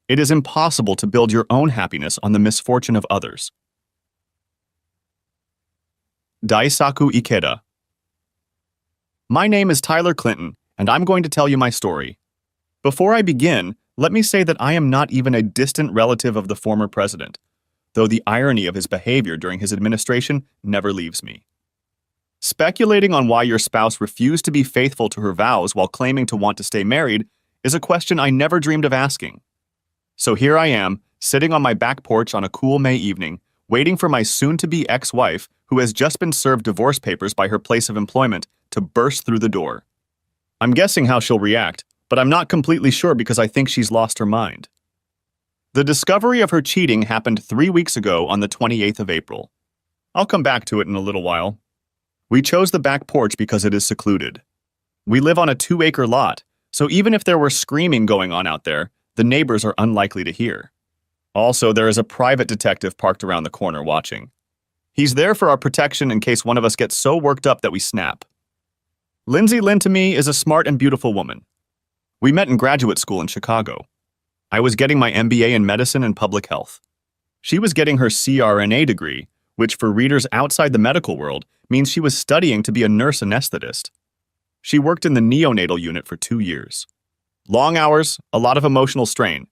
It is impossible to build your own happiness on the misfortune of others. Daisaku Ikeda. My name is Tyler Clinton, and I'm going to tell you my story. Before I begin, let me say that I am not even a distant relative of the former president, though the irony of his behavior during his administration never leaves me. Speculating on why your spouse refused to be faithful to her vows while claiming to want to stay married is a question I never dreamed of asking. So here I am, sitting on my back porch on a cool May evening, waiting for my soon-to-be ex-wife, who has just been served divorce papers by her place of employment, to burst through the door. I'm guessing how she'll react, but I'm not completely sure because I think she's lost her mind. The discovery of her cheating happened 3 weeks ago on the 28th of April. I'll come back to it in a little while. We chose the back porch because it is secluded. We live on a 2-acre lot, so even if there were screaming going on out there, the neighbors are unlikely to hear. Also, there is a private detective parked around the corner watching. He's there for our protection in case one of us gets so worked up that we snap. Lindsay Lynn to me is a smart and beautiful woman. We met in graduate school in Chicago. I was getting my MBA in medicine and public health. She was getting her CRNA degree, which for readers outside the medical world means she was studying to be a nurse anesthetist. She worked in the neonatal unit for 2 years. Long hours, a lot of emotional strain.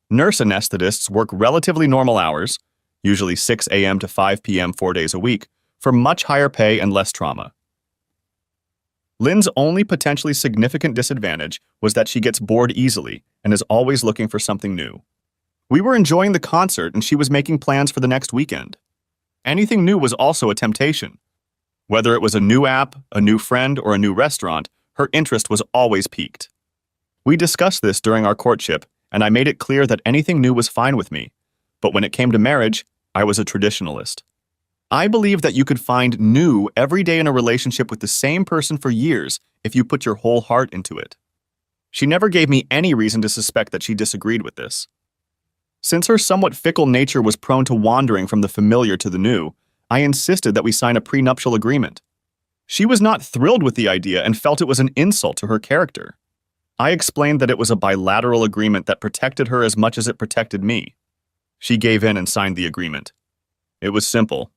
Nurse anesthetists work relatively normal hours, usually 6 a.m. to 5 p.m. 4 days a week, for much higher pay and less trauma. Lynn's only potentially significant disadvantage was that she gets bored easily and is always looking for something new. We were enjoying the concert and she was making plans for the next weekend. Anything new was also a temptation. Whether it was a new app, a new friend, or a new restaurant, her interest was always piqued. We discussed this during our courtship, and I made it clear that anything new was fine with me. But when it came to marriage, I was a traditionalist. I believe that you could find new every day in a relationship with the same person for years if you put your whole heart into it. She never gave me any reason to suspect that she disagreed with this. Since her somewhat fickle nature was prone to wandering from the familiar to the new, I insisted that we sign a prenuptial agreement. She was not thrilled with the idea and felt it was an insult to her character. I explained that it was a bilateral agreement that protected her as much as it protected me. She gave in and signed the agreement. It was simple.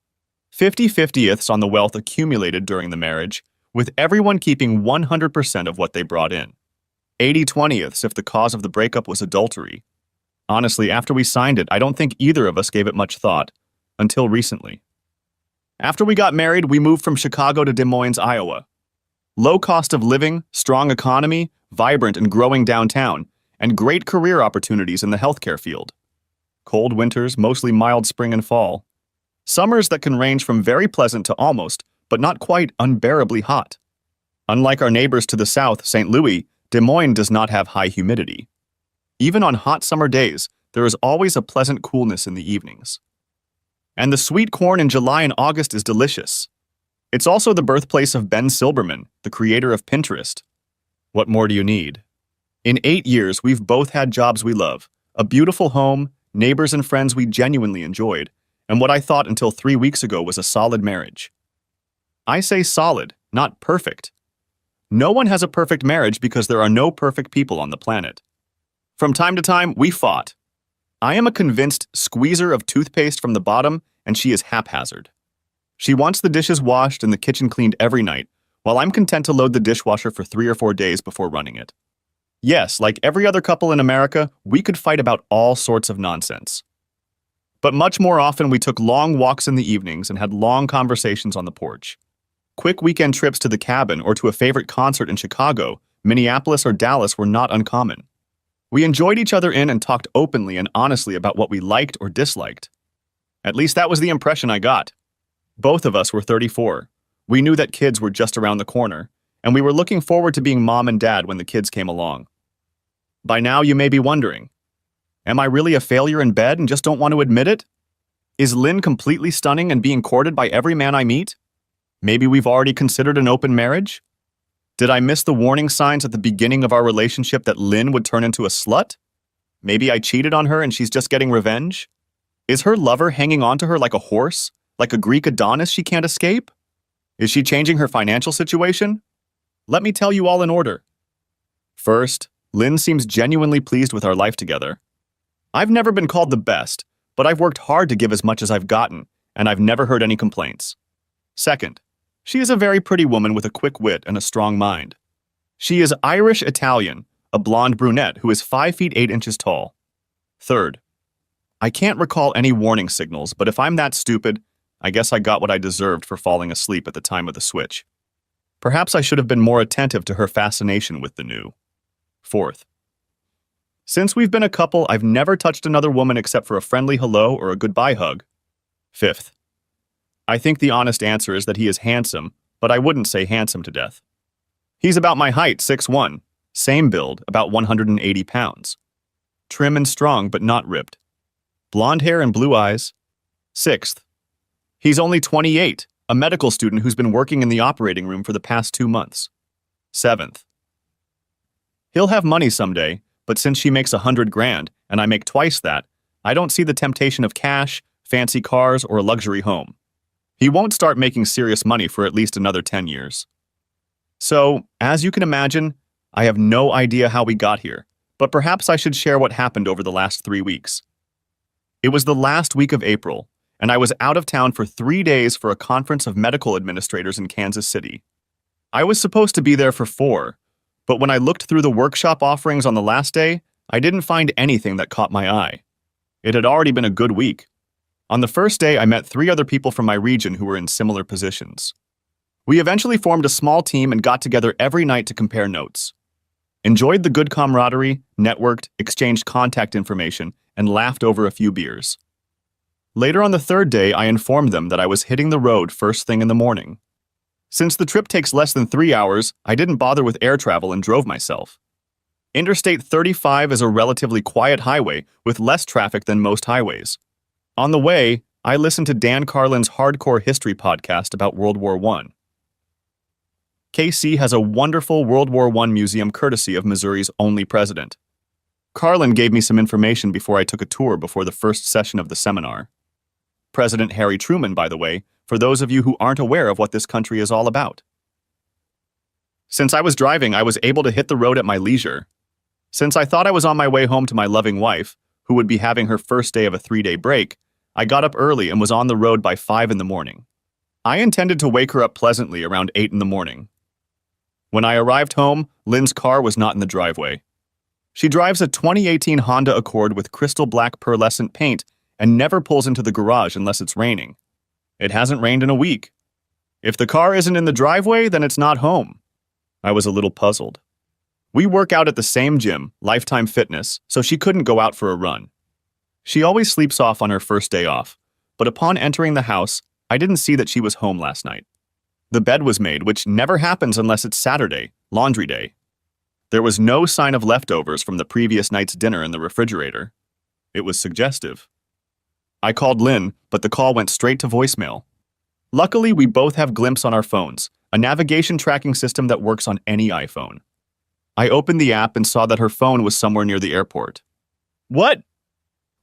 50/50ths on the wealth accumulated during the marriage, with everyone keeping 100% of what they brought in. 80/20ths if the cause of the breakup was adultery. Honestly, after we signed it, I don't think either of us gave it much thought, until recently. After we got married, we moved from Chicago to Des Moines, Iowa. Low cost of living, strong economy, vibrant and growing downtown, and great career opportunities in the healthcare field. Cold winters, mostly mild spring and fall. Summers that can range from very pleasant to almost, but not quite unbearably hot. Unlike our neighbors to the south, St. Louis, Des Moines does not have high humidity. Even on hot summer days, there is always a pleasant coolness in the evenings. And the sweet corn in July and August is delicious. It's also the birthplace of Ben Silbermann, the creator of Pinterest. What more do you need? In 8 years, we've both had jobs we love, a beautiful home, neighbors and friends we genuinely enjoyed, and what I thought until 3 weeks ago was a solid marriage. I say solid, not perfect. No one has a perfect marriage because there are no perfect people on the planet. From time to time, we fought. I am a convinced squeezer of toothpaste from the bottom, and she is haphazard. She wants the dishes washed and the kitchen cleaned every night, while I'm content to load the dishwasher for 3 or 4 days before running it. Yes, like every other couple in America, we could fight about all sorts of nonsense. But much more often, we took long walks in the evenings and had long conversations on the porch. Quick weekend trips to the cabin or to a favorite concert in Chicago, Minneapolis, or Dallas were not uncommon. We enjoyed each other in and talked openly and honestly about what we liked or disliked. At least that was the impression I got. Both of us were 34. We knew that kids were just around the corner, and we were looking forward to being mom and dad when the kids came along. By now, you may be wondering, am I really a failure in bed and just don't want to admit it? Is Lynn completely stunning and being courted by every man I meet? Maybe we've already considered an open marriage? Did I miss the warning signs at the beginning of our relationship that Lynn would turn into a slut? Maybe I cheated on her and she's just getting revenge? Is her lover hanging on to her like a horse, like a Greek Adonis she can't escape? Is she changing her financial situation? Let me tell you all in order. First, Lynn seems genuinely pleased with our life together. I've never been called the best, but I've worked hard to give as much as I've gotten, and I've never heard any complaints. Second, she is a very pretty woman with a quick wit and a strong mind. She is Irish-Italian, a blonde brunette who is 5 feet 8 inches tall. Third, I can't recall any warning signals, but if I'm that stupid, I guess I got what I deserved for falling asleep at the time of the switch. Perhaps I should have been more attentive to her fascination with the new. Fourth, since we've been a couple, I've never touched another woman except for a friendly hello or a goodbye hug. Fifth, I think the honest answer is that he is handsome, but I wouldn't say handsome to death. He's about my height, 6'1", same build, about 180 pounds. Trim and strong, but not ripped. Blonde hair and blue eyes. Sixth, he's only 28, a medical student who's been working in the operating room for the past 2 months. Seventh, he'll have money someday, but since she makes $100 grand and I make twice that, I don't see the temptation of cash, fancy cars, or a luxury home. He won't start making serious money for at least another 10 years. So, as you can imagine, I have no idea how we got here, but perhaps I should share what happened over the last 3 weeks. It was the last week of April, and I was out of town for 3 days for a conference of medical administrators in Kansas City. I was supposed to be there for 4, but when I looked through the workshop offerings on the last day, I didn't find anything that caught my eye. It had already been a good week. On the first day, I met 3 other people from my region who were in similar positions. We eventually formed a small team and got together every night to compare notes. Enjoyed the good camaraderie, networked, exchanged contact information, and laughed over a few beers. Later on the 3rd day, I informed them that I was hitting the road first thing in the morning. Since the trip takes less than 3 hours, I didn't bother with air travel and drove myself. Interstate 35 is a relatively quiet highway with less traffic than most highways. On the way, I listened to Dan Carlin's Hardcore History podcast about World War I. KC has a wonderful World War I museum courtesy of Missouri's only president. Carlin gave me some information before I took a tour before the first session of the seminar. President Harry Truman, by the way, for those of you who aren't aware of what this country is all about. Since I was driving, I was able to hit the road at my leisure. Since I thought I was on my way home to my loving wife, who would be having her first day of a 3-day break, I got up early and was on the road by 5 in the morning. I intended to wake her up pleasantly around 8 in the morning. When I arrived home, Lynn's car was not in the driveway. She drives a 2018 Honda Accord with crystal black pearlescent paint and never pulls into the garage unless it's raining. It hasn't rained in a week. If the car isn't in the driveway, then it's not home. I was a little puzzled. We work out at the same gym, Lifetime Fitness, so she couldn't go out for a run. She always sleeps off on her first day off, but upon entering the house, I didn't see that she was home last night. The bed was made, which never happens unless it's Saturday, laundry day. There was no sign of leftovers from the previous night's dinner in the refrigerator. It was suggestive. I called Lynn, but the call went straight to voicemail. Luckily, we both have Glimpse on our phones, a navigation tracking system that works on any iPhone. I opened the app and saw that her phone was somewhere near the airport. What?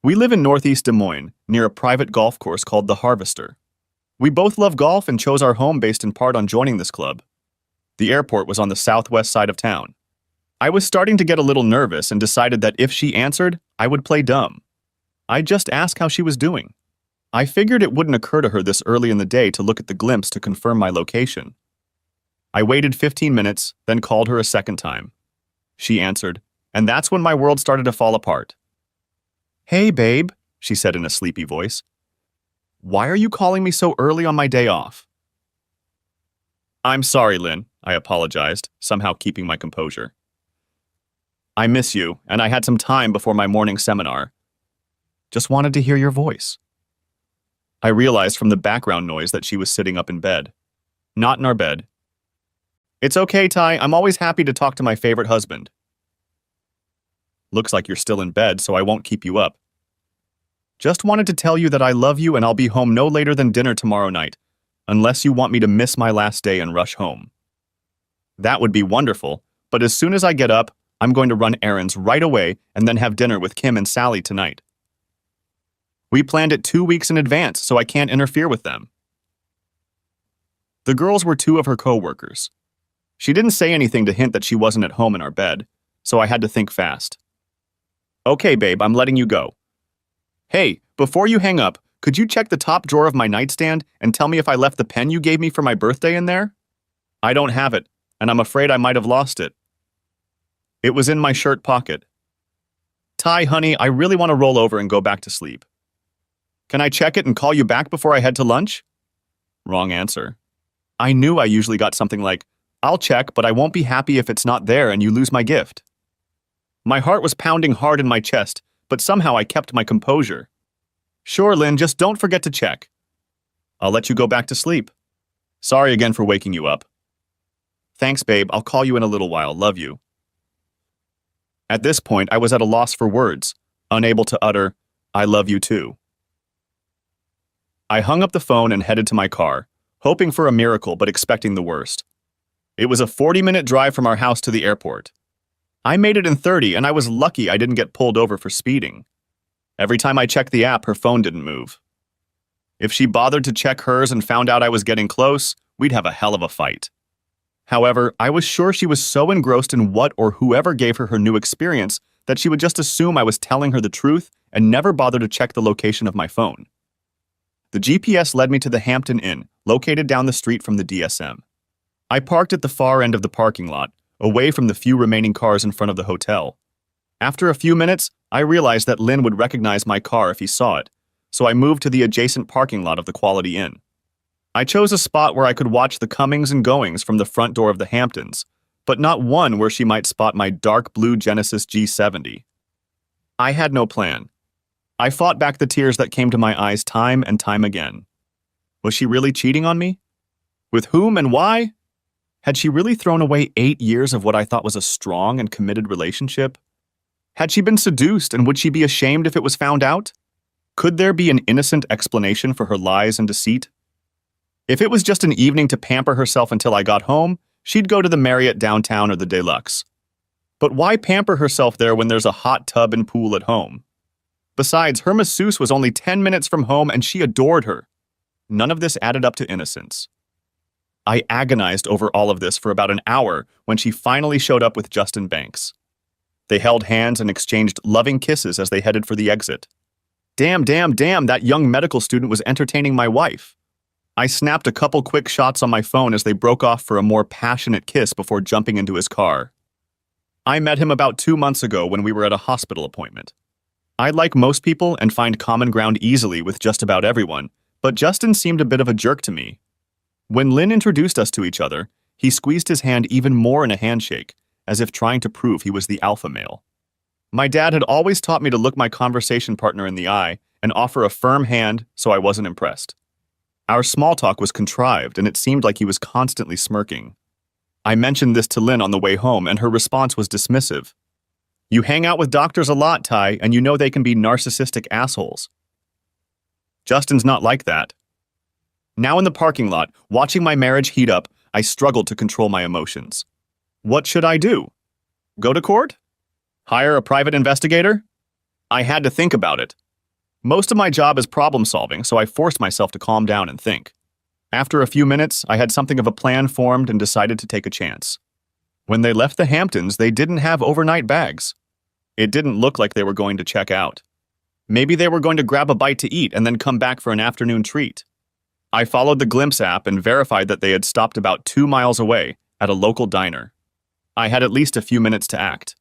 We live in northeast Des Moines, near a private golf course called The Harvester. We both love golf and chose our home based in part on joining this club. The airport was on the southwest side of town. I was starting to get a little nervous and decided that if she answered, I would play dumb. I'd just ask how she was doing. I figured it wouldn't occur to her this early in the day to look at the Glimpse to confirm my location. I waited 15 minutes, then called her a second time. She answered, and that's when my world started to fall apart. "Hey, babe," she said in a sleepy voice. "Why are you calling me so early on my day off?" "I'm sorry, Lynn," I apologized, somehow keeping my composure. "I miss you, and I had some time before my morning seminar. Just wanted to hear your voice." I realized from the background noise that she was sitting up in bed. Not in our bed. "It's okay, Ty. I'm always happy to talk to my favorite husband." "Looks like you're still in bed, so I won't keep you up. Just wanted to tell you that I love you and I'll be home no later than dinner tomorrow night, unless you want me to miss my last day and rush home." "That would be wonderful, but as soon as I get up, I'm going to run errands right away and then have dinner with Kim and Sally tonight. We planned it 2 weeks in advance, so I can't interfere with them." The girls were 2 of her co-workers. She didn't say anything to hint that she wasn't at home in our bed, so I had to think fast. "Okay, babe, I'm letting you go. Hey, before you hang up, could you check the top drawer of my nightstand and tell me if I left the pen you gave me for my birthday in there? I don't have it, and I'm afraid I might have lost it. It was in my shirt pocket. Ty, honey, I really want to roll over and go back to sleep. Can I check it and call you back before I head to lunch? Wrong answer. I knew I usually got something like, I'll check, but I won't be happy if it's not there and you lose my gift. My heart was pounding hard in my chest, but somehow I kept my composure. Sure, Lynn, just don't forget to check. I'll let you go back to sleep. Sorry again for waking you up. Thanks, babe. I'll call you in a little while. Love you. At this point, I was at a loss for words, unable to utter, I love you too. I hung up the phone and headed to my car, hoping for a miracle but expecting the worst. It was a 40-minute drive from our house to the airport. I made it in 30, and I was lucky I didn't get pulled over for speeding. Every time I checked the app, her phone didn't move. If she bothered to check hers and found out I was getting close, we'd have a hell of a fight. However, I was sure she was so engrossed in what or whoever gave her new experience that she would just assume I was telling her the truth and never bother to check the location of my phone. The GPS led me to the Hampton Inn, located down the street from the DSM. I parked at the far end of the parking lot, away from the few remaining cars in front of the hotel. After a few minutes, I realized that Lynn would recognize my car if he saw it, so I moved to the adjacent parking lot of the Quality Inn. I chose a spot where I could watch the comings and goings from the front door of the Hamptons, but not one where she might spot my dark blue Genesis G70. I had no plan. I fought back the tears that came to my eyes time and time again. Was she really cheating on me? With whom and why? Had she really thrown away 8 years of what I thought was a strong and committed relationship? Had she been seduced, and would she be ashamed if it was found out? Could there be an innocent explanation for her lies and deceit? If it was just an evening to pamper herself until I got home, she'd go to the Marriott downtown or the Deluxe. But why pamper herself there when there's a hot tub and pool at home? Besides, her masseuse was only 10 minutes from home and she adored her. None of this added up to innocence. I agonized over all of this for about an hour when she finally showed up with Justin Banks. They held hands and exchanged loving kisses as they headed for the exit. Damn, that young medical student was entertaining my wife. I snapped a couple quick shots on my phone as they broke off for a more passionate kiss before jumping into his car. I met him about 2 months ago when we were at a hospital appointment. I like most people and find common ground easily with just about everyone, but Justin seemed a bit of a jerk to me. When Lynn introduced us to each other, he squeezed his hand even more in a handshake, as if trying to prove he was the alpha male. My dad had always taught me to look my conversation partner in the eye and offer a firm hand, so I wasn't impressed. Our small talk was contrived, and it seemed like he was constantly smirking. I mentioned this to Lynn on the way home, and her response was dismissive. You hang out with doctors a lot, Ty, and you know they can be narcissistic assholes. Justin's not like that. Now in the parking lot, watching my marriage heat up, I struggled to control my emotions. What should I do? Go to court? Hire a private investigator? I had to think about it. Most of my job is problem solving, so I forced myself to calm down and think. After a few minutes, I had something of a plan formed and decided to take a chance. When they left the Hamptons, they didn't have overnight bags. It didn't look like they were going to check out. Maybe they were going to grab a bite to eat and then come back for an afternoon treat. I followed the Glimpse app and verified that they had stopped about 2 miles away at a local diner. I had at least a few minutes to act.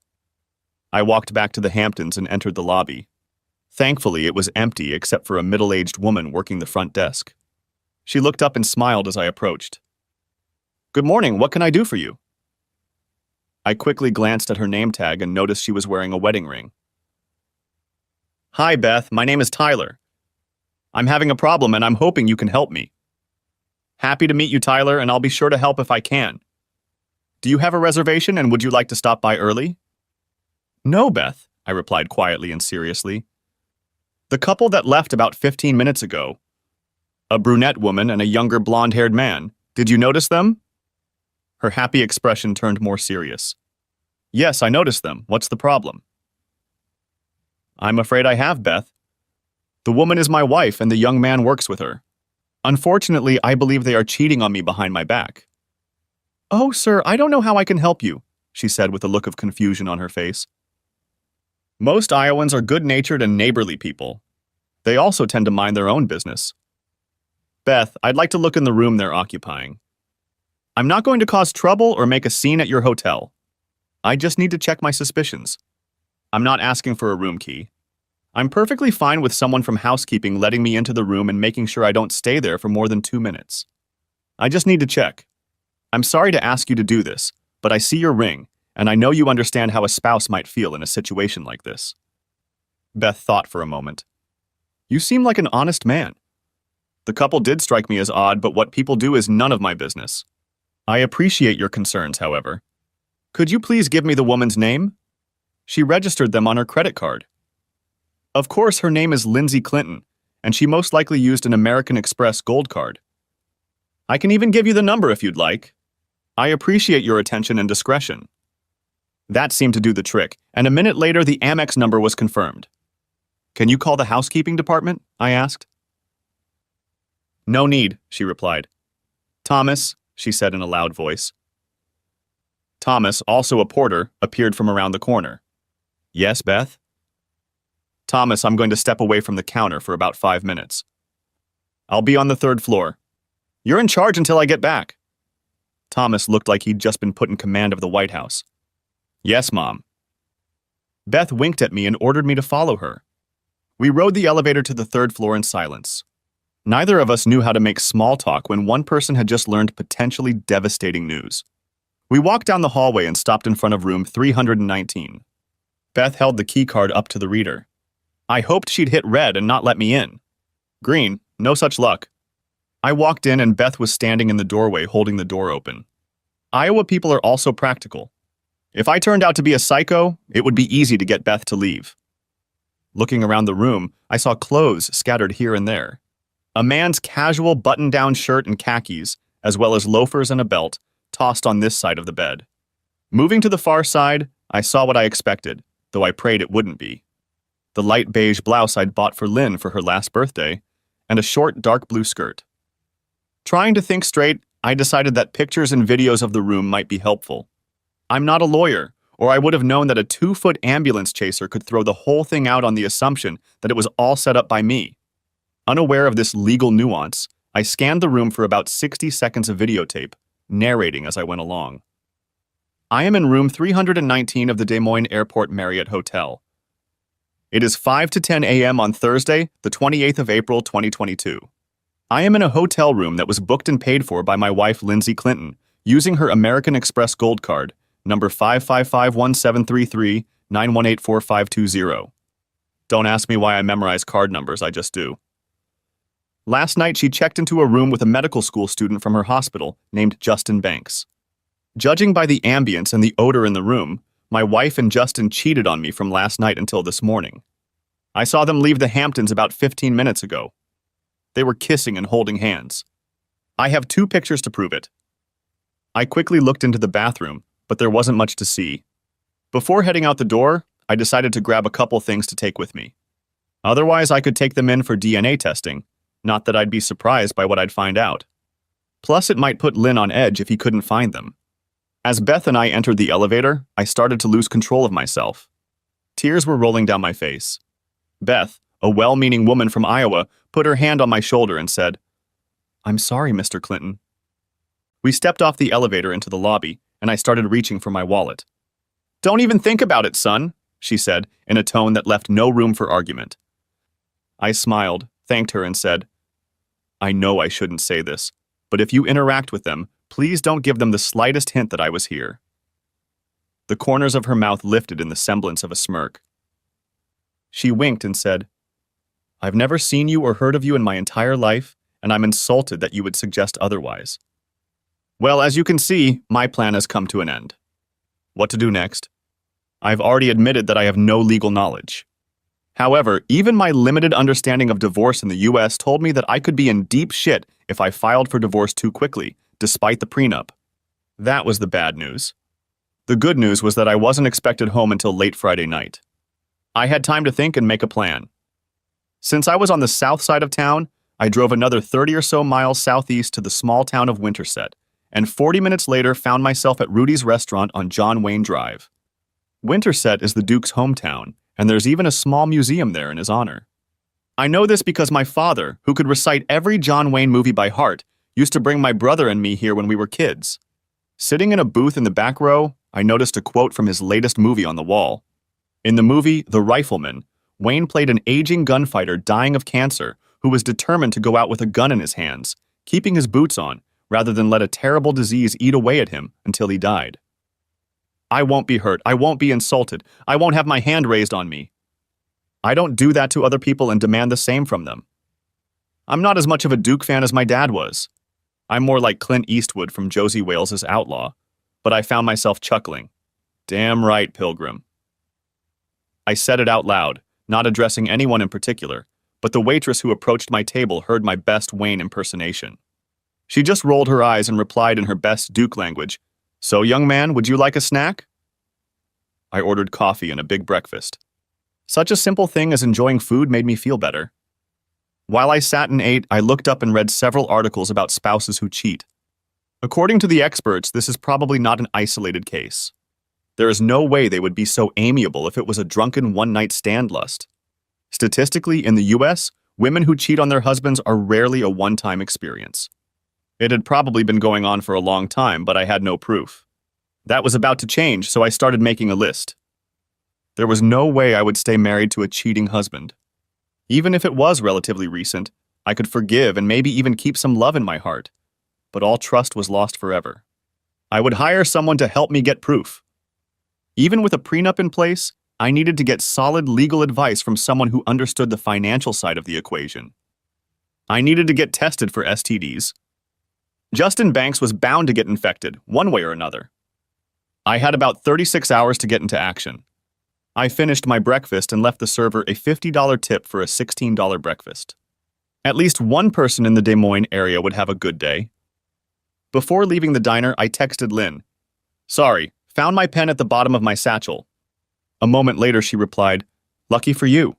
I walked back to the Hamptons and entered the lobby. Thankfully, it was empty except for a middle-aged woman working the front desk. She looked up and smiled as I approached. Good morning, what can I do for you? I quickly glanced at her name tag and noticed she was wearing a wedding ring. Hi, Beth, my name is Tyler. I'm having a problem and I'm hoping you can help me. Happy to meet you, Tyler, and I'll be sure to help if I can. Do you have a reservation and would you like to stop by early? No, Beth, I replied quietly and seriously. The couple that left about 15 minutes ago. A brunette woman and a younger blonde-haired man. Did you notice them? Her happy expression turned more serious. Yes, I noticed them. What's the problem? I'm afraid I have, Beth. The woman is my wife and the young man works with her. Unfortunately, I believe they are cheating on me behind my back. Oh, sir, I don't know how I can help you, she said with a look of confusion on her face. Most Iowans are good-natured and neighborly people. They also tend to mind their own business. Beth, I'd like to look in the room they're occupying. I'm not going to cause trouble or make a scene at your hotel. I just need to check my suspicions. I'm not asking for a room key. I'm perfectly fine with someone from housekeeping letting me into the room and making sure I don't stay there for more than 2 minutes. I just need to check. I'm sorry to ask you to do this, but I see your ring, and I know you understand how a spouse might feel in a situation like this. Beth thought for a moment. You seem like an honest man. The couple did strike me as odd, but what people do is none of my business. I appreciate your concerns, however. Could you please give me the woman's name? She registered them on her credit card. Of course, her name is Lindsay Clinton, and she most likely used an American Express Gold card. I can even give you the number if you'd like. I appreciate your attention and discretion. That seemed to do the trick, and a minute later the Amex number was confirmed. Can you call the housekeeping department? I asked. No need, she replied. Thomas, she said in a loud voice. Thomas, also a porter, appeared from around the corner. Yes, Beth? Thomas, I'm going to step away from the counter for about 5 minutes. I'll be on the 3rd floor. You're in charge until I get back. Thomas looked like he'd just been put in command of the White House. Yes, Mom. Beth winked at me and ordered me to follow her. We rode the elevator to the 3rd floor in silence. Neither of us knew how to make small talk when one person had just learned potentially devastating news. We walked down the hallway and stopped in front of room 319. Beth held the key card up to the reader. I hoped she'd hit red and not let me in. Green, no such luck. I walked in and Beth was standing in the doorway holding the door open. Iowa people are also practical. If I turned out to be a psycho, it would be easy to get Beth to leave. Looking around the room, I saw clothes scattered here and there. A man's casual button-down shirt and khakis, as well as loafers and a belt, tossed on this side of the bed. Moving to the far side, I saw what I expected, though I prayed it wouldn't be. The light beige blouse I'd bought for Lynn for her last birthday, and a short dark blue skirt. Trying to think straight, I decided that pictures and videos of the room might be helpful. I'm not a lawyer, or I would have known that a 2-foot ambulance chaser could throw the whole thing out on the assumption that it was all set up by me. Unaware of this legal nuance, I scanned the room for about 60 seconds of videotape, narrating as I went along. I am in room 319 of the Des Moines Airport Marriott Hotel. It is 5 to 10 a.m. on Thursday, the 28th of April, 2022. I am in a hotel room that was booked and paid for by my wife, Lindsay Clinton, using her American Express Gold card, number 555173391845520. Don't ask me why I memorize card numbers, I just do. Last night, she checked into a room with a medical school student from her hospital named Justin Banks. Judging by the ambience and the odor in the room, my wife and Justin cheated on me from last night until this morning. I saw them leave the Hamptons about 15 minutes ago. They were kissing and holding hands. I have 2 pictures to prove it. I quickly looked into the bathroom, but there wasn't much to see. Before heading out the door, I decided to grab a couple things to take with me. Otherwise, I could take them in for DNA testing, not that I'd be surprised by what I'd find out. Plus, it might put Lynn on edge if he couldn't find them. As Beth and I entered the elevator, I started to lose control of myself. Tears were rolling down my face. Beth, a well-meaning woman from Iowa, put her hand on my shoulder and said, I'm sorry, Mr. Clinton. We stepped off the elevator into the lobby, and I started reaching for my wallet. Don't even think about it, son, she said, in a tone that left no room for argument. I smiled, thanked her, and said, I know I shouldn't say this, but if you interact with them, please don't give them the slightest hint that I was here. The corners of her mouth lifted in the semblance of a smirk. She winked and said, I've never seen you or heard of you in my entire life, and I'm insulted that you would suggest otherwise. Well, as you can see, my plan has come to an end. What to do next? I've already admitted that I have no legal knowledge. However, even my limited understanding of divorce in the U.S. told me that I could be in deep shit if I filed for divorce too quickly, despite the prenup. That was the bad news. The good news was that I wasn't expected home until late Friday night. I had time to think and make a plan. Since I was on the south side of town, I drove another 30 or so miles southeast to the small town of Winterset, and 40 minutes later found myself at Rudy's restaurant on John Wayne Drive. Winterset is the Duke's hometown, and there's even a small museum there in his honor. I know this because my father, who could recite every John Wayne movie by heart, used to bring my brother and me here when we were kids. Sitting in a booth in the back row, I noticed a quote from his latest movie on the wall. In the movie The Rifleman, Wayne played an aging gunfighter dying of cancer who was determined to go out with a gun in his hands, keeping his boots on, rather than let a terrible disease eat away at him until he died. I won't be hurt. I won't be insulted. I won't have my hand raised on me. I don't do that to other people and demand the same from them. I'm not as much of a Duke fan as my dad was. I'm more like Clint Eastwood from Josie Wales's Outlaw, but I found myself chuckling. Damn right, Pilgrim. I said it out loud, not addressing anyone in particular, but the waitress who approached my table heard my best Wayne impersonation. She just rolled her eyes and replied in her best Duke language, "So, young man, would you like a snack?" I ordered coffee and a big breakfast. Such a simple thing as enjoying food made me feel better. While I sat and ate, I looked up and read several articles about spouses who cheat. According to the experts, this is probably not an isolated case. There is no way they would be so amiable if it was a drunken one-night stand lust. Statistically, in the US, women who cheat on their husbands are rarely a one-time experience. It had probably been going on for a long time, but I had no proof. That was about to change, so I started making a list. There was no way I would stay married to a cheating husband. Even if it was relatively recent, I could forgive and maybe even keep some love in my heart. But all trust was lost forever. I would hire someone to help me get proof. Even with a prenup in place, I needed to get solid legal advice from someone who understood the financial side of the equation. I needed to get tested for STDs. Justin Banks was bound to get infected, one way or another. I had about 36 hours to get into action. I finished my breakfast and left the server a $50 tip for a $16 breakfast. At least one person in the Des Moines area would have a good day. Before leaving the diner, I texted Lynn. "Sorry, found my pen at the bottom of my satchel." A moment later, she replied, "Lucky for you."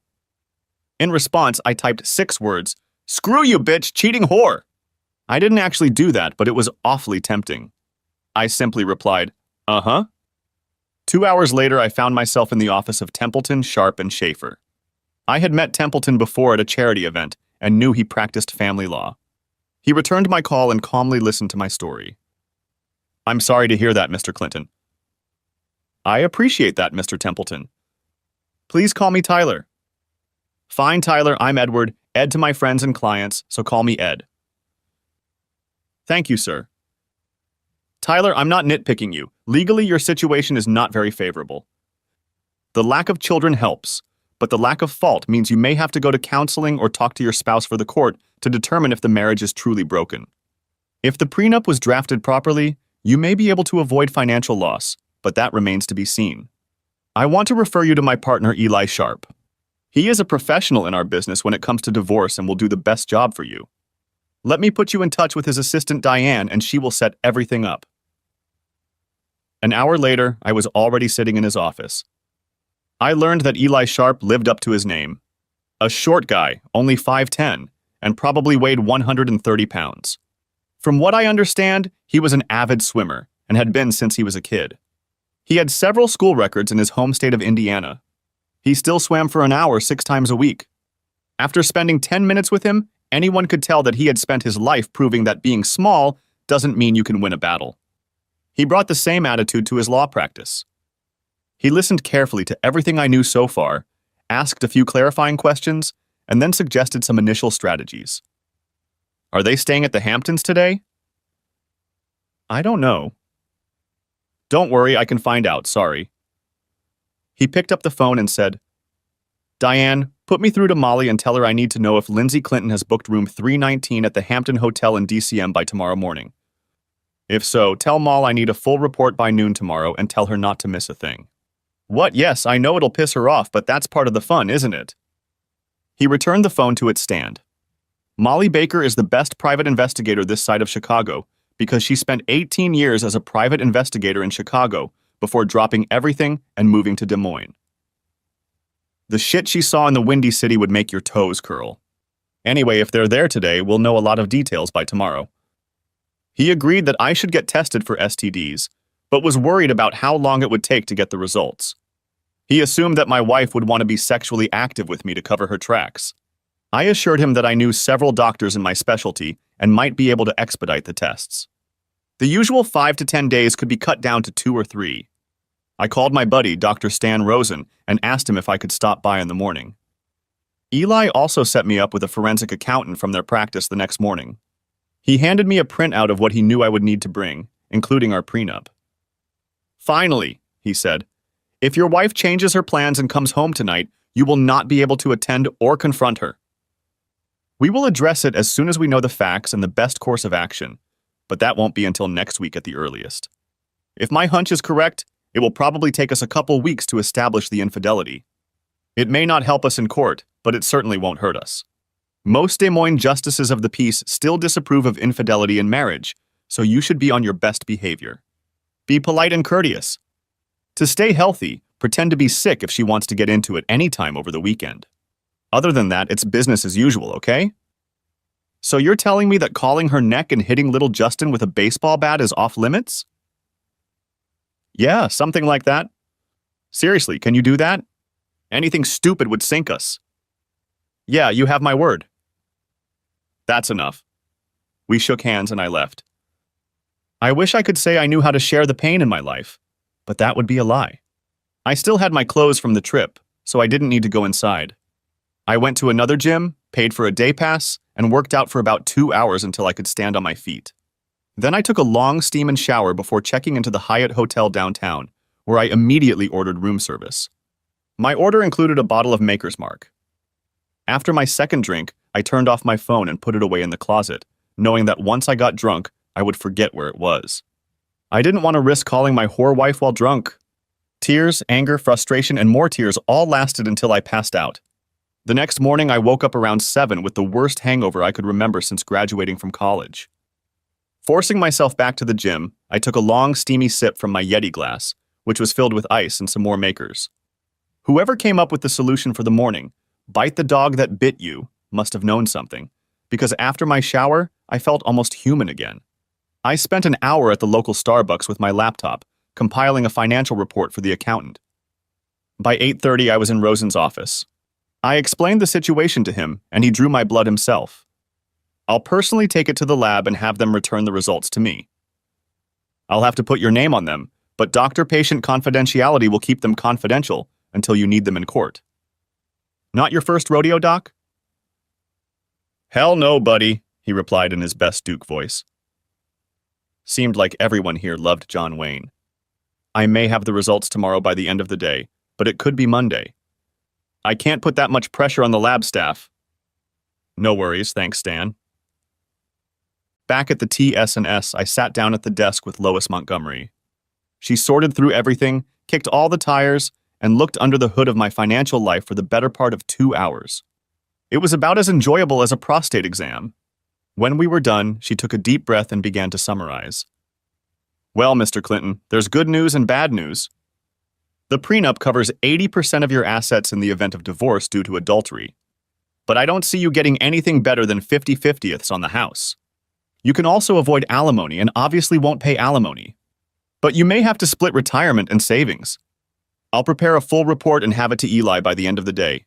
In response, I typed 6 words, "Screw you, bitch, cheating whore." I didn't actually do that, but it was awfully tempting. I simply replied, "Uh-huh." 2 hours later, I found myself in the office of Templeton, Sharp, and Schaefer. I had met Templeton before at a charity event and knew he practiced family law. He returned my call and calmly listened to my story. "I'm sorry to hear that, Mr. Clinton." "I appreciate that, Mr. Templeton. Please call me Tyler." "Fine, Tyler, I'm Edward, Ed to my friends and clients, so call me Ed." "Thank you, sir." "Tyler, I'm not nitpicking you. Legally, your situation is not very favorable. The lack of children helps, but the lack of fault means you may have to go to counseling or talk to your spouse for the court to determine if the marriage is truly broken. If the prenup was drafted properly, you may be able to avoid financial loss, but that remains to be seen. I want to refer you to my partner, Eli Sharp. He is a professional in our business when it comes to divorce and will do the best job for you. Let me put you in touch with his assistant, Diane, and she will set everything up." An hour later, I was already sitting in his office. I learned that Eli Sharp lived up to his name. A short guy, only 5'10", and probably weighed 130 pounds. From what I understand, he was an avid swimmer and had been since he was a kid. He had several school records in his home state of Indiana. He still swam for an hour 6 times a week. After spending 10 minutes with him, anyone could tell that he had spent his life proving that being small doesn't mean you can win a battle. He brought the same attitude to his law practice. He listened carefully to everything I knew so far, asked a few clarifying questions, and then suggested some initial strategies. "Are they staying at the Hamptons today?" "I don't know." "Don't worry, I can find out, sorry." He picked up the phone and said, "Diane, put me through to Molly and tell her I need to know if Lindsay Clinton has booked room 319 at the Hampton Hotel in DCM by tomorrow morning. If so, tell Moll I need a full report by noon tomorrow and tell her not to miss a thing." "What? Yes, I know it'll piss her off, but that's part of the fun, isn't it?" He returned the phone to its stand. Molly Baker is the best private investigator this side of Chicago because she spent 18 years as a private investigator in Chicago before dropping everything and moving to Des Moines. The shit she saw in the Windy City would make your toes curl. Anyway, if they're there today, we'll know a lot of details by tomorrow. He agreed that I should get tested for STDs, but was worried about how long it would take to get the results. He assumed that my wife would want to be sexually active with me to cover her tracks. I assured him that I knew several doctors in my specialty and might be able to expedite the tests. The usual 5 to 10 days could be cut down to 2 or 3. I called my buddy, Dr. Stan Rosen, and asked him if I could stop by in the morning. Eli also set me up with a forensic accountant from their practice the next morning. He handed me a printout of what he knew I would need to bring, including our prenup. "Finally," he said, "if your wife changes her plans and comes home tonight, you will not be able to attend or confront her. We will address it as soon as we know the facts and the best course of action, but that won't be until next week at the earliest. If my hunch is correct, it will probably take us a couple weeks to establish the infidelity. It may not help us in court, but it certainly won't hurt us. Most Des Moines justices of the peace still disapprove of infidelity in marriage, so you should be on your best behavior. Be polite and courteous. To stay healthy, pretend to be sick if she wants to get into it any time over the weekend. Other than that, it's business as usual, okay? So you're telling me that calling her neck and hitting little Justin with a baseball bat is off limits?" "Yeah, something like that. Seriously, can you do that? Anything stupid would sink us." "Yeah, you have my word." That's enough. We shook hands and I left. I wish I could say I knew how to share the pain in my life, but that would be a lie. I still had my clothes from the trip, so I didn't need to go inside. I went to another gym, paid for a day pass, and worked out for about 2 hours until I could stand on my feet. Then I took a long steam and shower before checking into the Hyatt Hotel downtown, where I immediately ordered room service. My order included a bottle of Maker's Mark. After my second drink, I turned off my phone and put it away in the closet, knowing that once I got drunk, I would forget where it was. I didn't want to risk calling my whore wife while drunk. Tears, anger, frustration, and more tears all lasted until I passed out. The next morning, I woke up around 7 with the worst hangover I could remember since graduating from college. Forcing myself back to the gym, I took a long, steamy sip from my Yeti glass, which was filled with ice and some more Makers. Whoever came up with the solution for the morning, "bite the dog that bit you," must have known something, because after my shower, I felt almost human again. I spent an hour at the local Starbucks with my laptop, compiling a financial report for the accountant. By 8:30, I was in Rosen's office. I explained the situation to him, and he drew my blood himself. I'll personally take it to the lab and have them return the results to me. I'll have to put your name on them, but doctor-patient confidentiality will keep them confidential until you need them in court. Not your first rodeo, Doc? "Hell no, buddy," he replied in his best Duke voice. Seemed like everyone here loved John Wayne. I may have the results tomorrow by the end of the day, but it could be Monday. I can't put that much pressure on the lab staff. No worries, thanks, Stan. Back at the TS&S, I sat down at the desk with Lois Montgomery. She sorted through everything, kicked all the tires, and looked under the hood of my financial life for the better part of 2 hours. It was about as enjoyable as a prostate exam. When we were done, she took a deep breath and began to summarize. "Well, Mr. Clinton, there's good news and bad news. The prenup covers 80% of your assets in the event of divorce due to adultery. But I don't see you getting anything better than 50/50ths on the house. You can also avoid alimony and obviously won't pay alimony. But you may have to split retirement and savings. I'll prepare a full report and have it to Eli by the end of the day."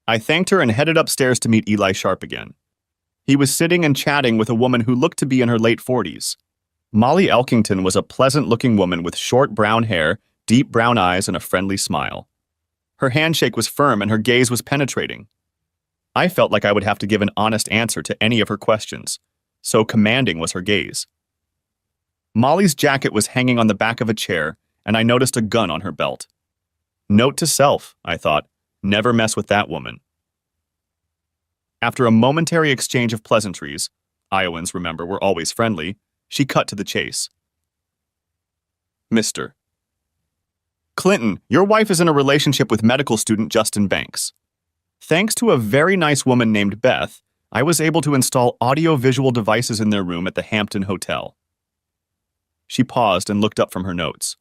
I thanked her and headed upstairs to meet Eli Sharp again. He was sitting and chatting with a woman who looked to be in her late 40s. Molly Elkington was a pleasant-looking woman with short brown hair, deep brown eyes, and a friendly smile. Her handshake was firm and her gaze was penetrating. I felt like I would have to give an honest answer to any of her questions, so commanding was her gaze. Molly's jacket was hanging on the back of a chair, and I noticed a gun on her belt. Note to self, I thought, never mess with that woman. After a momentary exchange of pleasantries, Iowans, remember, were always friendly, she cut to the chase. "Mr. Clinton, your wife is in a relationship with medical student Justin Banks. Thanks to a very nice woman named Beth, I was able to install audio-visual devices in their room at the Hampton Hotel." She paused and looked up from her notes.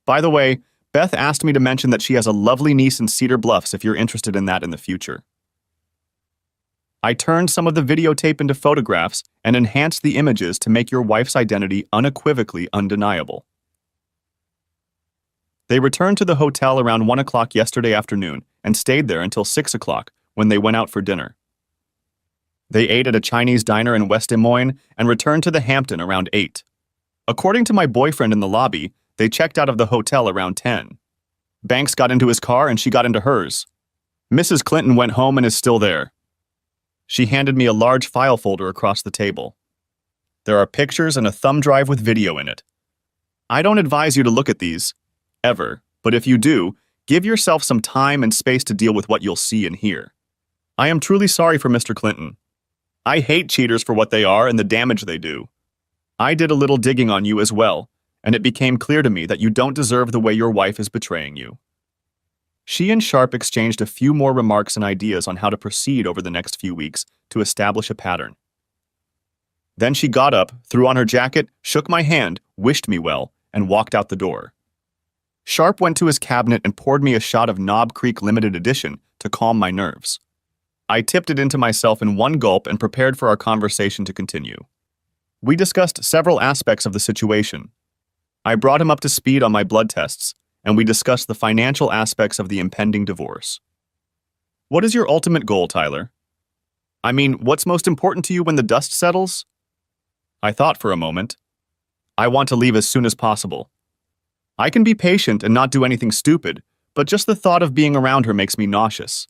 "By the way, Beth asked me to mention that she has a lovely niece in Cedar Bluffs if you're interested in that in the future." I turned some of the videotape into photographs and enhanced the images to make your wife's identity unequivocally undeniable. They returned to the hotel around 1 o'clock yesterday afternoon and stayed there until 6 o'clock, when they went out for dinner. They ate at a Chinese diner in West Des Moines and returned to the Hampton around 8. According to my boyfriend in the lobby, they checked out of the hotel around 10. Banks got into his car and she got into hers. Mrs. Clinton went home and is still there. She handed me a large file folder across the table. There are pictures and a thumb drive with video in it. I don't advise you to look at these, ever, but if you do, give yourself some time and space to deal with what you'll see and hear. I am truly sorry for Mr. Clinton. I hate cheaters for what they are and the damage they do. I did a little digging on you as well, and it became clear to me that you don't deserve the way your wife is betraying you. She and Sharp exchanged a few more remarks and ideas on how to proceed over the next few weeks to establish a pattern. Then she got up, threw on her jacket, shook my hand, wished me well, and walked out the door. Sharp went to his cabinet and poured me a shot of Knob Creek Limited Edition to calm my nerves. I tipped it into myself in one gulp and prepared for our conversation to continue. We discussed several aspects of the situation. I brought him up to speed on my blood tests, and we discussed the financial aspects of the impending divorce. What is your ultimate goal, Tyler? I mean, what's most important to you when the dust settles? I thought for a moment. I want to leave as soon as possible. I can be patient and not do anything stupid, but just the thought of being around her makes me nauseous.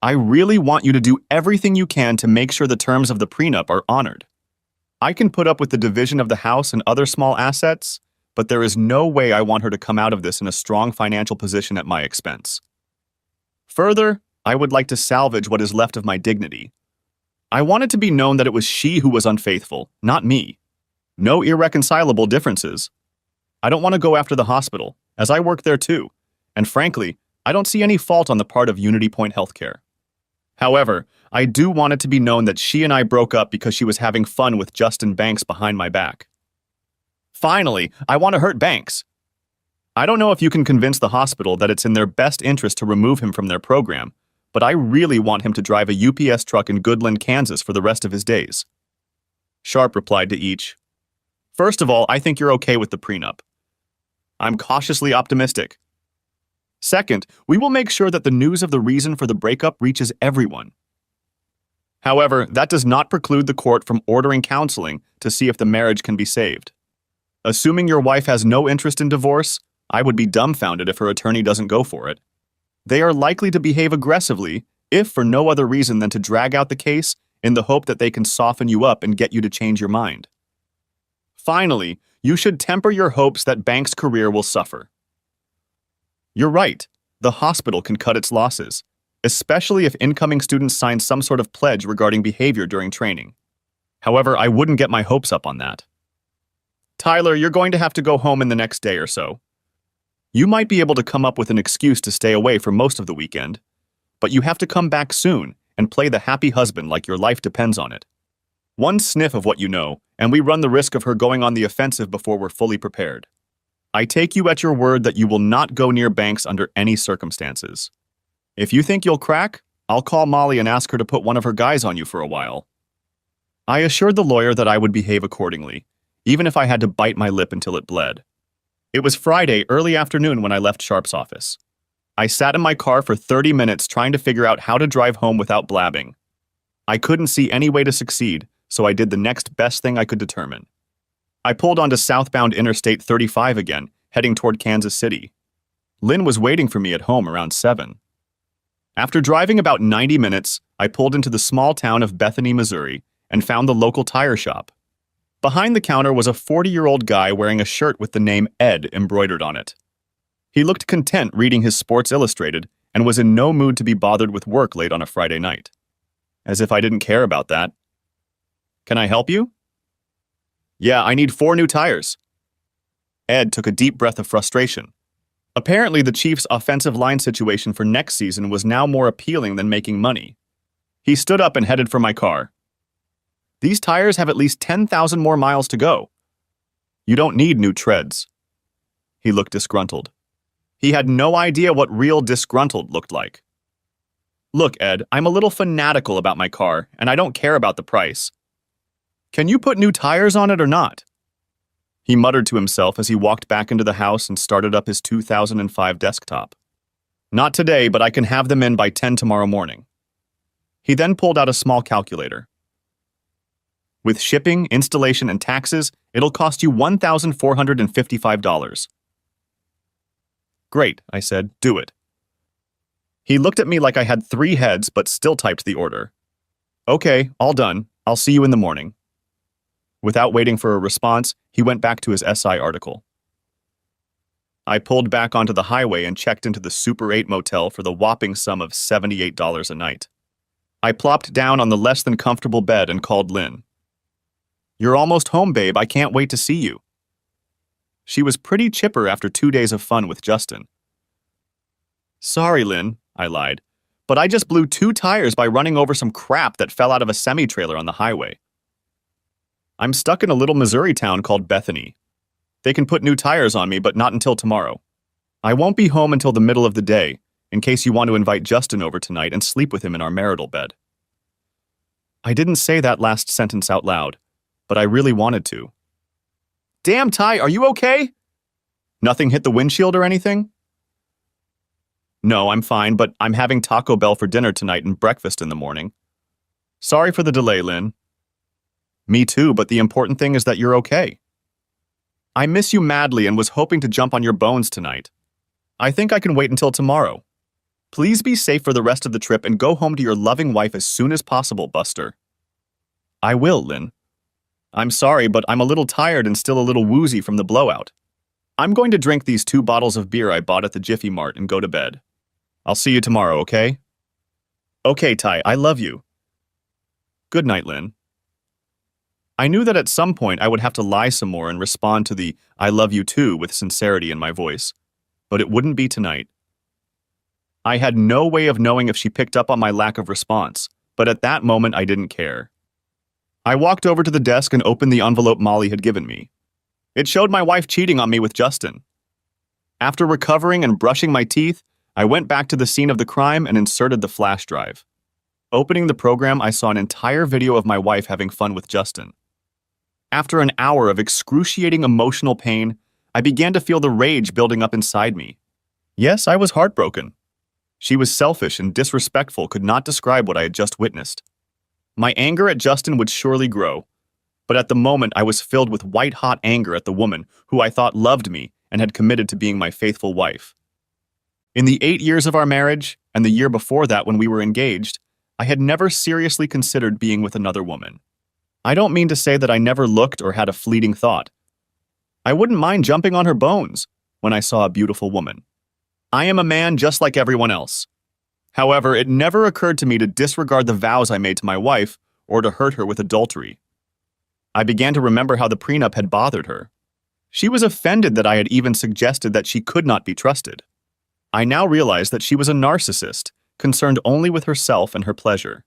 I really want you to do everything you can to make sure the terms of the prenup are honored. I can put up with the division of the house and other small assets, but there is no way I want her to come out of this in a strong financial position at my expense. Further, I would like to salvage what is left of my dignity. I want it to be known that it was she who was unfaithful, not me. No irreconcilable differences. I don't want to go after the hospital, as I work there too, and frankly, I don't see any fault on the part of Unity Point Healthcare. However, I do want it to be known that she and I broke up because she was having fun with Justin Banks behind my back. Finally, I want to hurt Banks. I don't know if you can convince the hospital that it's in their best interest to remove him from their program, but I really want him to drive a UPS truck in Goodland, Kansas for the rest of his days. Sharp replied to each. First of all, I think you're okay with the prenup. I'm cautiously optimistic. Second, we will make sure that the news of the reason for the breakup reaches everyone. However, that does not preclude the court from ordering counseling to see if the marriage can be saved. Assuming your wife has no interest in divorce, I would be dumbfounded if her attorney doesn't go for it. They are likely to behave aggressively, if for no other reason than to drag out the case in the hope that they can soften you up and get you to change your mind. Finally, you should temper your hopes that Banks' career will suffer. You're right, the hospital can cut its losses, especially if incoming students sign some sort of pledge regarding behavior during training. However, I wouldn't get my hopes up on that. Tyler, you're going to have to go home in the next day or so. You might be able to come up with an excuse to stay away for most of the weekend, but you have to come back soon and play the happy husband like your life depends on it. One sniff of what you know, and we run the risk of her going on the offensive before we're fully prepared. I take you at your word that you will not go near Banks under any circumstances. If you think you'll crack, I'll call Molly and ask her to put one of her guys on you for a while. I assured the lawyer that I would behave accordingly, even if I had to bite my lip until it bled. It was Friday early afternoon when I left Sharp's office. I sat in my car for 30 minutes trying to figure out how to drive home without blabbing. I couldn't see any way to succeed, so I did the next best thing I could determine. I pulled onto southbound Interstate 35 again, heading toward Kansas City. Lynn was waiting for me at home around 7. After driving about 90 minutes, I pulled into the small town of Bethany, Missouri, and found the local tire shop. Behind the counter was a 40-year-old guy wearing a shirt with the name Ed embroidered on it. He looked content reading his Sports Illustrated and was in no mood to be bothered with work late on a Friday night. As if I didn't care about that. Can I help you? Yeah, I need 4 new tires. Ed took a deep breath of frustration. Apparently, the Chiefs' offensive line situation for next season was now more appealing than making money. He stood up and headed for my car. These tires have at least 10,000 more miles to go. You don't need new treads. He looked disgruntled. He had no idea what real disgruntled looked like. Look, Ed, I'm a little fanatical about my car, and I don't care about the price. Can you put new tires on it or not? He muttered to himself as he walked back into the house and started up his 2005 desktop. Not today, but I can have them in by 10 tomorrow morning. He then pulled out a small calculator. With shipping, installation, and taxes, it'll cost you $1,455. Great, I said, do it. He looked at me like I had 3 heads, but still typed the order. Okay, all done. I'll see you in the morning. Without waiting for a response, he went back to his SI article. I pulled back onto the highway and checked into the Super 8 motel for the whopping sum of $78 a night. I plopped down on the less than comfortable bed and called Lynn. You're almost home, babe. I can't wait to see you. She was pretty chipper after 2 days of fun with Justin. Sorry, Lynn, I lied, but I just blew 2 tires by running over some crap that fell out of a semi-trailer on the highway. I'm stuck in a little Missouri town called Bethany. They can put new tires on me, but not until tomorrow. I won't be home until the middle of the day, in case you want to invite Justin over tonight and sleep with him in our marital bed. I didn't say that last sentence out loud, but I really wanted to. Damn, Ty, are you okay? Nothing hit the windshield or anything? No, I'm fine, but I'm having Taco Bell for dinner tonight and breakfast in the morning. Sorry for the delay, Lynn. Me too, but the important thing is that you're okay. I miss you madly and was hoping to jump on your bones tonight. I think I can wait until tomorrow. Please be safe for the rest of the trip and go home to your loving wife as soon as possible, Buster. I will, Lynn. I'm sorry, but I'm a little tired and still a little woozy from the blowout. I'm going to drink these 2 bottles of beer I bought at the Jiffy Mart and go to bed. I'll see you tomorrow, okay? Okay, Ty, I love you. Good night, Lynn. I knew that at some point I would have to lie some more and respond to the I love you too with sincerity in my voice, but it wouldn't be tonight. I had no way of knowing if she picked up on my lack of response, but at that moment I didn't care. I walked over to the desk and opened the envelope Molly had given me. It showed my wife cheating on me with Justin. After recovering and brushing my teeth, I went back to the scene of the crime and inserted the flash drive. Opening the program, I saw an entire video of my wife having fun with Justin. After an hour of excruciating emotional pain, I began to feel the rage building up inside me. Yes, I was heartbroken. She was selfish and disrespectful, could not describe what I had just witnessed. My anger at Justin would surely grow, but at the moment I was filled with white-hot anger at the woman who I thought loved me and had committed to being my faithful wife. In the 8 years of our marriage, and the year before that when we were engaged, I had never seriously considered being with another woman. I don't mean to say that I never looked or had a fleeting thought. I wouldn't mind jumping on her bones when I saw a beautiful woman. I am a man just like everyone else. However, it never occurred to me to disregard the vows I made to my wife or to hurt her with adultery. I began to remember how the prenup had bothered her. She was offended that I had even suggested that she could not be trusted. I now realized that she was a narcissist, concerned only with herself and her pleasure.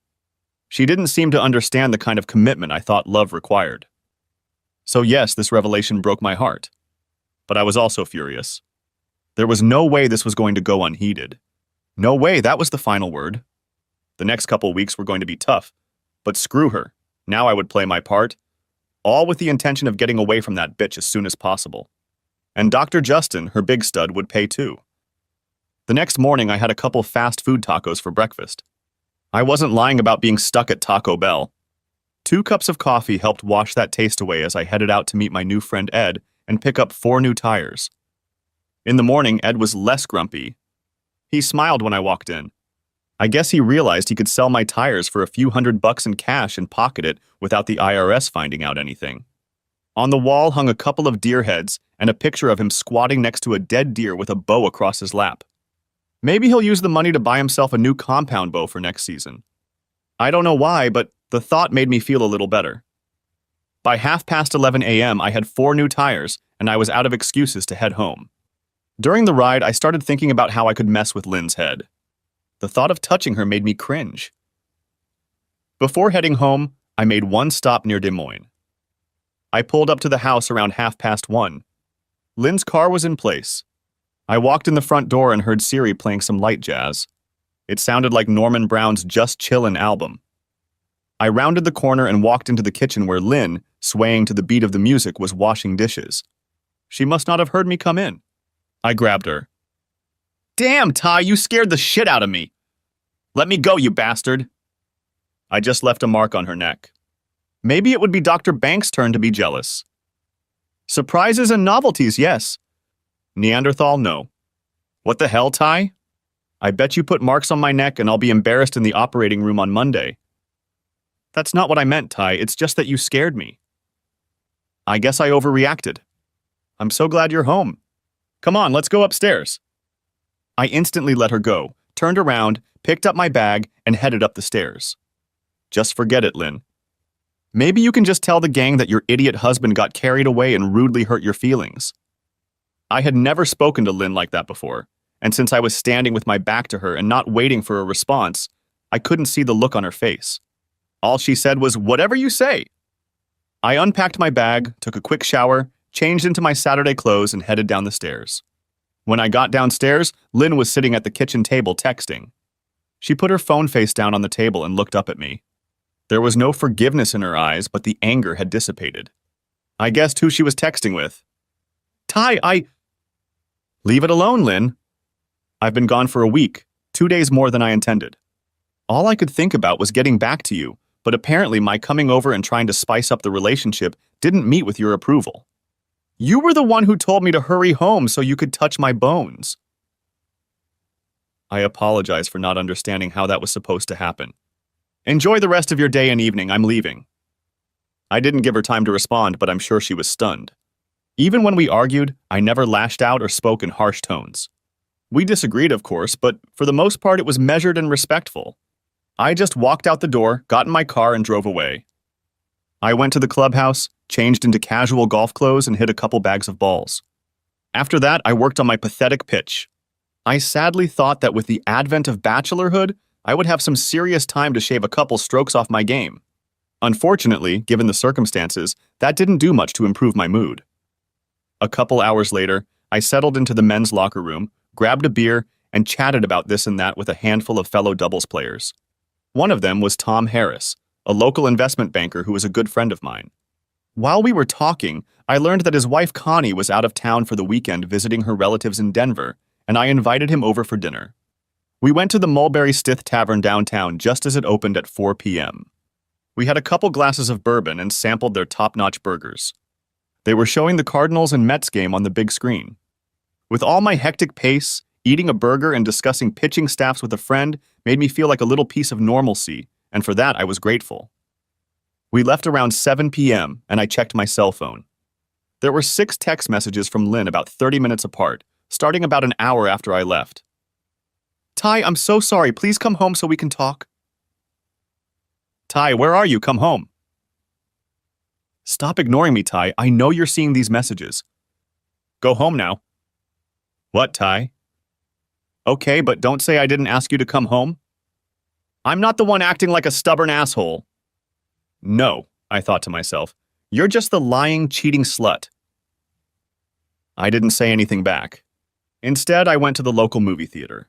She didn't seem to understand the kind of commitment I thought love required. So yes, this revelation broke my heart. But I was also furious. There was no way this was going to go unheeded. No way that was the final word. The next couple weeks were going to be tough, but screw her. Now I would play my part, all with the intention of getting away from that bitch as soon as possible. And Dr. Justin, her big stud, would pay too. The next morning I had a couple fast food tacos for breakfast. I wasn't lying about being stuck at Taco Bell. 2 cups of coffee helped wash that taste away as I headed out to meet my new friend Ed and pick up 4 new tires. In the morning, Ed was less grumpy. He smiled when I walked in. I guess he realized he could sell my tires for a few $100 in cash and pocket it without the IRS finding out anything. On the wall hung a couple of deer heads and a picture of him squatting next to a dead deer with a bow across his lap. Maybe he'll use the money to buy himself a new compound bow for next season. I don't know why, but the thought made me feel a little better. By 11:30 a.m., I had 4 new tires, and I was out of excuses to head home. During the ride, I started thinking about how I could mess with Lynn's head. The thought of touching her made me cringe. Before heading home, I made one stop near Des Moines. I pulled up to the house around 1:30. Lynn's car was in place. I walked in the front door and heard Siri playing some light jazz. It sounded like Norman Brown's Just Chillin' album. I rounded the corner and walked into the kitchen where Lynn, swaying to the beat of the music, was washing dishes. She must not have heard me come in. I grabbed her. Damn, Ty, you scared the shit out of me. Let me go, you bastard. I just left a mark on her neck. Maybe it would be Dr. Banks' turn to be jealous. Surprises and novelties, yes. Neanderthal, no. What the hell, Ty? I bet you put marks on my neck and I'll be embarrassed in the operating room on Monday. That's not what I meant, Ty. It's just that you scared me. I guess I overreacted. I'm so glad you're home. Come on, let's go upstairs. I instantly let her go, turned around, picked up my bag, and headed up the stairs. Just forget it, Lynn. Maybe you can just tell the gang that your idiot husband got carried away and rudely hurt your feelings. I had never spoken to Lynn like that before, and since I was standing with my back to her and not waiting for a response, I couldn't see the look on her face. All she said was, "Whatever you say." I unpacked my bag, took a quick shower, changed into my Saturday clothes, and headed down the stairs. When I got downstairs, Lynn was sitting at the kitchen table texting. She put her phone face down on the table and looked up at me. There was no forgiveness in her eyes, but the anger had dissipated. I guessed who she was texting with. Ty, Leave it alone, Lynn. I've been gone for a week, 2 days more than I intended. All I could think about was getting back to you, but apparently my coming over and trying to spice up the relationship didn't meet with your approval. You were the one who told me to hurry home so you could touch my bones. I apologize for not understanding how that was supposed to happen. Enjoy the rest of your day and evening, I'm leaving. I didn't give her time to respond, but I'm sure she was stunned. Even when we argued, I never lashed out or spoke in harsh tones. We disagreed, of course, but for the most part it was measured and respectful. I just walked out the door, got in my car, and drove away. I went to the clubhouse, changed into casual golf clothes, and hit a couple bags of balls. After that, I worked on my pathetic pitch. I sadly thought that with the advent of bachelorhood, I would have some serious time to shave a couple strokes off my game. Unfortunately, given the circumstances, that didn't do much to improve my mood. A couple hours later, I settled into the men's locker room, grabbed a beer, and chatted about this and that with a handful of fellow doubles players. One of them was Tom Harris, a local investment banker who was a good friend of mine. While we were talking, I learned that his wife Connie was out of town for the weekend visiting her relatives in Denver, and I invited him over for dinner. We went to the Mulberry Stith Tavern downtown just as it opened at 4 p.m. We had a couple glasses of bourbon and sampled their top-notch burgers. They were showing the Cardinals and Mets game on the big screen. With all my hectic pace, eating a burger and discussing pitching staffs with a friend made me feel like a little piece of normalcy, and for that I was grateful. We left around 7 p.m., and I checked my cell phone. There were 6 text messages from Lynn about 30 minutes apart, starting about an hour after I left. Ty, I'm so sorry. Please come home so we can talk. Ty, where are you? Come home. Stop ignoring me, Ty. I know you're seeing these messages. Go home now. What, Ty? Okay, but don't say I didn't ask you to come home. I'm not the one acting like a stubborn asshole. No, I thought to myself. You're just the lying, cheating slut. I didn't say anything back. Instead, I went to the local movie theater.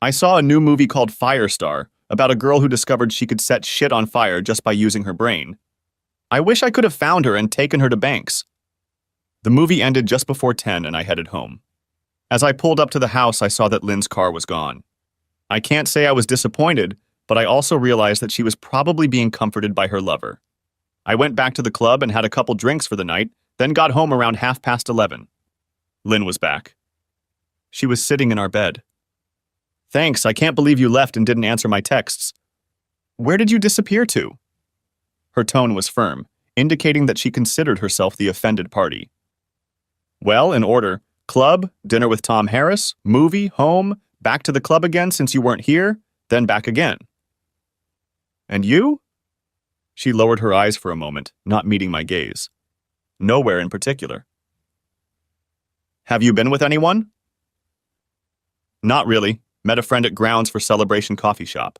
I saw a new movie called Firestar, about a girl who discovered she could set shit on fire just by using her brain. I wish I could have found her and taken her to Banks. The movie ended just before 10 and I headed home. As I pulled up to the house, I saw that Lynn's car was gone. I can't say I was disappointed, but I also realized that she was probably being comforted by her lover. I went back to the club and had a couple drinks for the night, then got home around 11:30. Lynn was back. She was sitting in our bed. Thanks, I can't believe you left and didn't answer my texts. Where did you disappear to? Her tone was firm, indicating that she considered herself the offended party. Well, in order, club, dinner with Tom Harris, movie, home, back to the club again since you weren't here, then back again. And you? She lowered her eyes for a moment, not meeting my gaze. Nowhere in particular. Have you been with anyone? Not really. Met a friend at Grounds for Celebration Coffee Shop.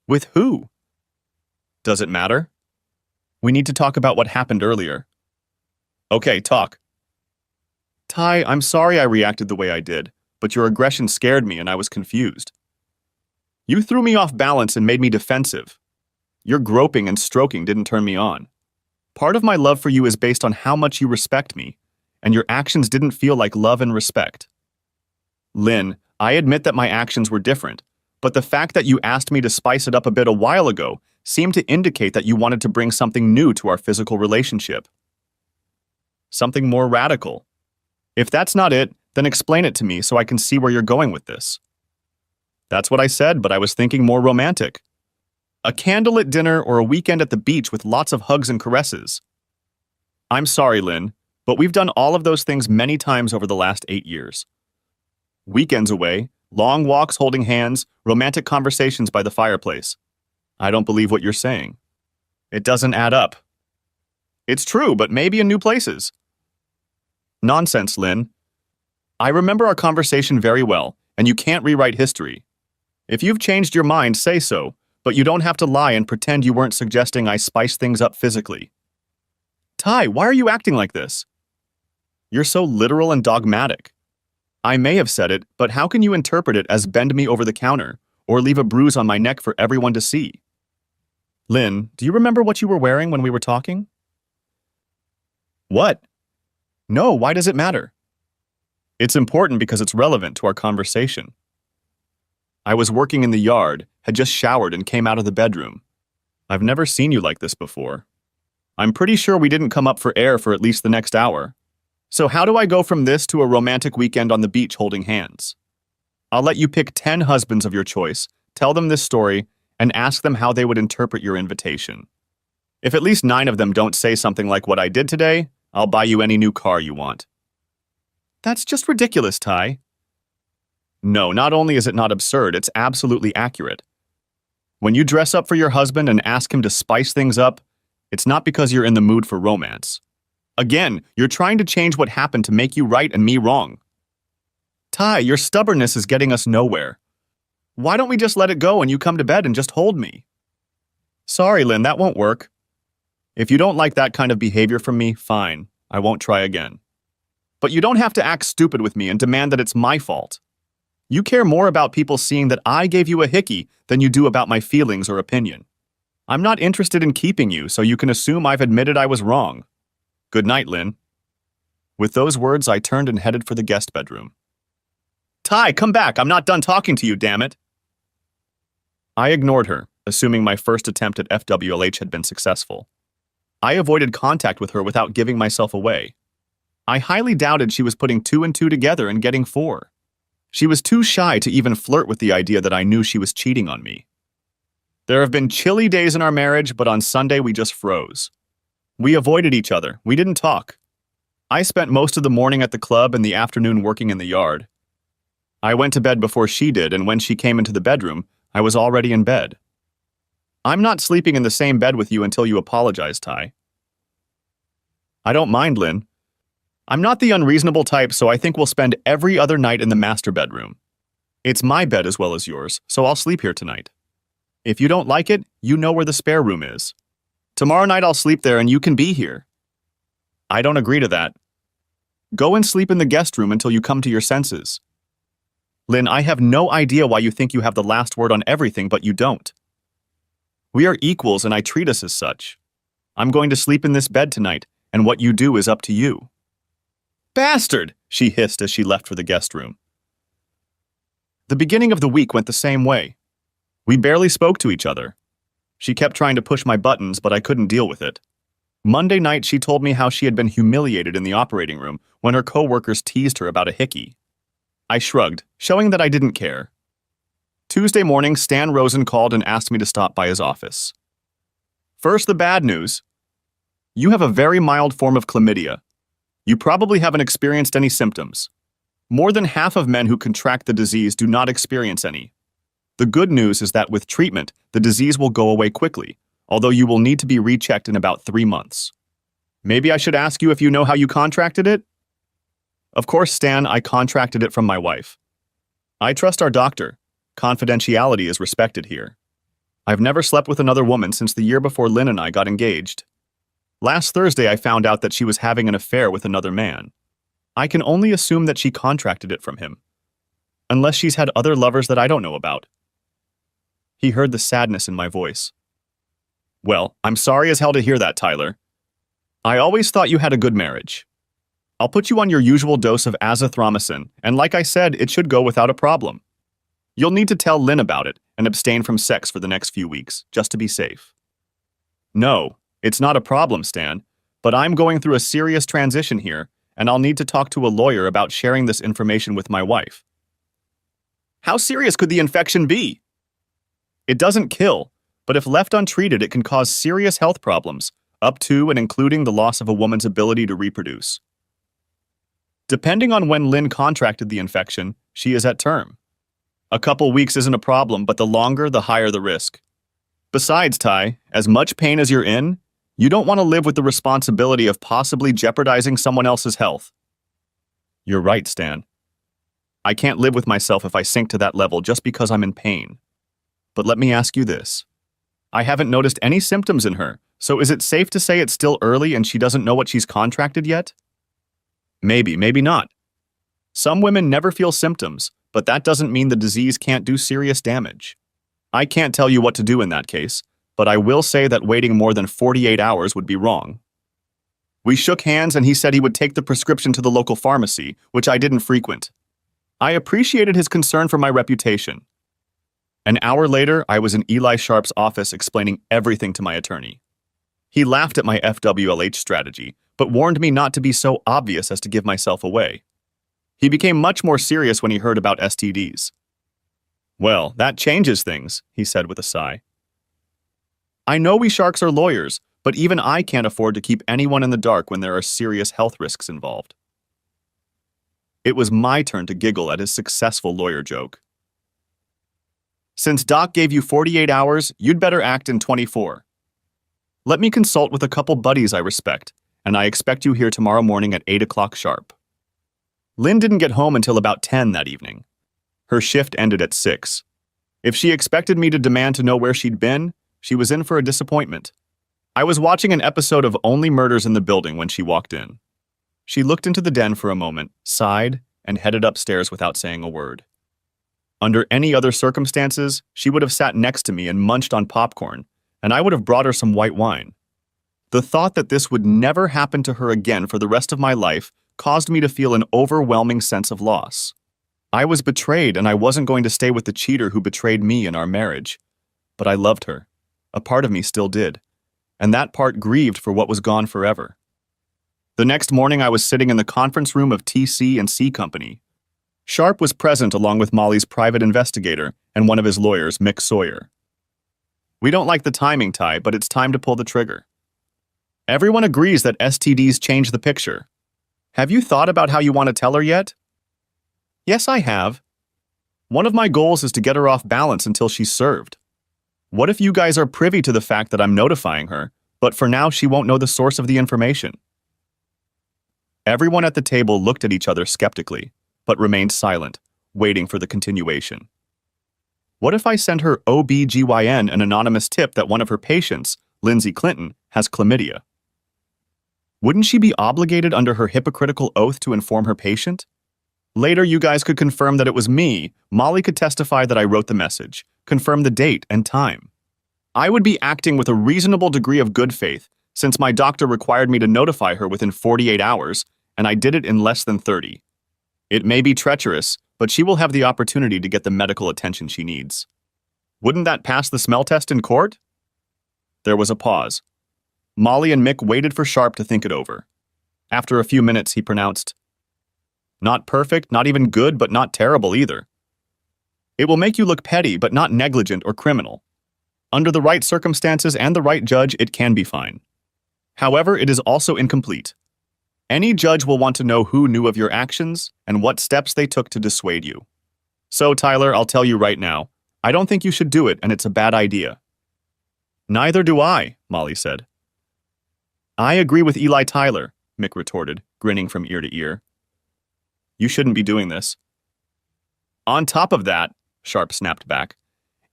With who? Does it matter? We need to talk about what happened earlier. Okay, talk. Ty, I'm sorry I reacted the way I did, but your aggression scared me and I was confused. You threw me off balance and made me defensive. Your groping and stroking didn't turn me on. Part of my love for you is based on how much you respect me, and your actions didn't feel like love and respect. Lynn, I admit that my actions were different, but the fact that you asked me to spice it up a bit a while ago seemed to indicate that you wanted to bring something new to our physical relationship. Something more radical. If that's not it, then explain it to me so I can see where you're going with this. That's what I said, but I was thinking more romantic. A candlelit dinner or a weekend at the beach with lots of hugs and caresses. I'm sorry, Lynn, but we've done all of those things many times over the last 8 years. Weekends away, long walks holding hands, romantic conversations by the fireplace. I don't believe what you're saying. It doesn't add up. It's true, but maybe in new places. Nonsense, Lynn. I remember our conversation very well, and you can't rewrite history. If you've changed your mind, say so, but you don't have to lie and pretend you weren't suggesting I spice things up physically. Ty, why are you acting like this? You're so literal and dogmatic. I may have said it, but how can you interpret it as bend me over the counter, or leave a bruise on my neck for everyone to see? Lynn, do you remember what you were wearing when we were talking? What? No, why does it matter? It's important because it's relevant to our conversation. I was working in the yard, had just showered and came out of the bedroom. I've never seen you like this before. I'm pretty sure we didn't come up for air for at least the next hour. So how do I go from this to a romantic weekend on the beach holding hands? I'll let you pick 10 husbands of your choice, tell them this story, and ask them how they would interpret your invitation. If at least 9 of them don't say something like what I did today, I'll buy you any new car you want. That's just ridiculous, Ty. No, not only is it not absurd, it's absolutely accurate. When you dress up for your husband and ask him to spice things up, it's not because you're in the mood for romance. Again, you're trying to change what happened to make you right and me wrong. Ty, your stubbornness is getting us nowhere. Why don't we just let it go and you come to bed and just hold me? Sorry, Lynn, that won't work. If you don't like that kind of behavior from me, fine. I won't try again. But you don't have to act stupid with me and demand that it's my fault. You care more about people seeing that I gave you a hickey than you do about my feelings or opinion. I'm not interested in keeping you, so you can assume I've admitted I was wrong. Good night, Lynn. With those words, I turned and headed for the guest bedroom. Ty, come back! I'm not done talking to you, damn it! I ignored her, assuming my first attempt at FWLH had been successful. I avoided contact with her without giving myself away. I highly doubted she was putting 2 and 2 together and getting 4. She was too shy to even flirt with the idea that I knew she was cheating on me. There have been chilly days in our marriage, but on Sunday we just froze. We avoided each other. We didn't talk. I spent most of the morning at the club and the afternoon working in the yard. I went to bed before she did, and when she came into the bedroom, I was already in bed. I'm not sleeping in the same bed with you until you apologize, Ty. I don't mind, Lynn. I'm not the unreasonable type, so I think we'll spend every other night in the master bedroom. It's my bed as well as yours, so I'll sleep here tonight. If you don't like it, you know where the spare room is. Tomorrow night I'll sleep there and you can be here. I don't agree to that. Go and sleep in the guest room until you come to your senses. Lynn, I have no idea why you think you have the last word on everything, but you don't. We are equals and I treat us as such. I'm going to sleep in this bed tonight, and what you do is up to you. Bastard! She hissed as she left for the guest room. The beginning of the week went the same way. We barely spoke to each other. She kept trying to push my buttons, but I couldn't deal with it. Monday night, she told me how she had been humiliated in the operating room when her coworkers teased her about a hickey. I shrugged, showing that I didn't care. Tuesday morning, Stan Rosen called and asked me to stop by his office. First, the bad news. You have a very mild form of chlamydia. You probably haven't experienced any symptoms. More than half of men who contract the disease do not experience any. The good news is that with treatment, the disease will go away quickly, although you will need to be rechecked in about 3 months. Maybe I should ask you if you know how you contracted it? Of course, Stan, I contracted it from my wife. I trust our doctor. Confidentiality is respected here. I've never slept with another woman since the year before Lynn and I got engaged. Last Thursday, I found out that she was having an affair with another man. I can only assume that she contracted it from him. Unless she's had other lovers that I don't know about. He heard the sadness in my voice. Well, I'm sorry as hell to hear that, Tyler. I always thought you had a good marriage. I'll put you on your usual dose of azithromycin, and like I said, it should go without a problem. You'll need to tell Lynn about it and abstain from sex for the next few weeks, just to be safe. No, it's not a problem, Stan, but I'm going through a serious transition here, and I'll need to talk to a lawyer about sharing this information with my wife. How serious could the infection be? It doesn't kill, but if left untreated, it can cause serious health problems, up to and including the loss of a woman's ability to reproduce. Depending on when Lynn contracted the infection, she is at term. A couple weeks isn't a problem, but the longer, the higher the risk. Besides, Ty, as much pain as you're in, you don't want to live with the responsibility of possibly jeopardizing someone else's health. You're right, Stan. I can't live with myself if I sink to that level just because I'm in pain. But let me ask you this. I haven't noticed any symptoms in her, so is it safe to say it's still early and she doesn't know what she's contracted yet? Maybe, maybe not. Some women never feel symptoms, but that doesn't mean the disease can't do serious damage. I can't tell you what to do in that case, but I will say that waiting more than 48 hours would be wrong. We shook hands and he said he would take the prescription to the local pharmacy, which I didn't frequent. I appreciated his concern for my reputation. An hour later, I was in Eli Sharp's office explaining everything to my attorney. He laughed at my FWLH strategy, but warned me not to be so obvious as to give myself away. He became much more serious when he heard about STDs. Well, that changes things, he said with a sigh. I know we sharks are lawyers, but even I can't afford to keep anyone in the dark when there are serious health risks involved. It was my turn to giggle at his successful lawyer joke. Since Doc gave you 48 hours, you'd better act in 24. Let me consult with a couple buddies I respect, and I expect you here tomorrow morning at 8 o'clock sharp. Lynn didn't get home until about 10 that evening. Her shift ended at 6. If she expected me to demand to know where she'd been, she was in for a disappointment. I was watching an episode of Only Murders in the Building when she walked in. She looked into the den for a moment, sighed, and headed upstairs without saying a word. Under any other circumstances, she would have sat next to me and munched on popcorn, and I would have brought her some white wine. The thought that this would never happen to her again for the rest of my life caused me to feel an overwhelming sense of loss. I was betrayed, and I wasn't going to stay with the cheater who betrayed me in our marriage. But I loved her. A part of me still did. And that part grieved for what was gone forever. The next morning, I was sitting in the conference room of TC&C Company. Sharp was present along with Molly's private investigator and one of his lawyers, Mick Sawyer. We don't like the timing, Ty, but it's time to pull the trigger. Everyone agrees that STDs change the picture. Have you thought about how you want to tell her yet? Yes, I have. One of my goals is to get her off balance until she's served. What if you guys are privy to the fact that I'm notifying her, but for now she won't know the source of the information? Everyone at the table looked at each other skeptically, but remained silent, waiting for the continuation. What if I send her OB/GYN an anonymous tip that one of her patients, Lindsay Clinton, has chlamydia? Wouldn't she be obligated under her hypocritical oath to inform her patient? Later, you guys could confirm that it was me. Molly could testify that I wrote the message, confirm the date and time. I would be acting with a reasonable degree of good faith, since my doctor required me to notify her within 48 hours, and I did it in less than 30. It may be treacherous, but she will have the opportunity to get the medical attention she needs. Wouldn't that pass the smell test in court? There was a pause. Molly and Mick waited for Sharp to think it over. After a few minutes, he pronounced, "Not perfect, not even good, but not terrible either. It will make you look petty, but not negligent or criminal. Under the right circumstances and the right judge, it can be fine. However, it is also incomplete. Any judge will want to know who knew of your actions and what steps they took to dissuade you. So, Tyler, I'll tell you right now, I don't think you should do it, and it's a bad idea." "Neither do I," Molly said. "I agree with Eli Tyler," Mick retorted, grinning from ear to ear. "You shouldn't be doing this." "On top of that," Sharp snapped back,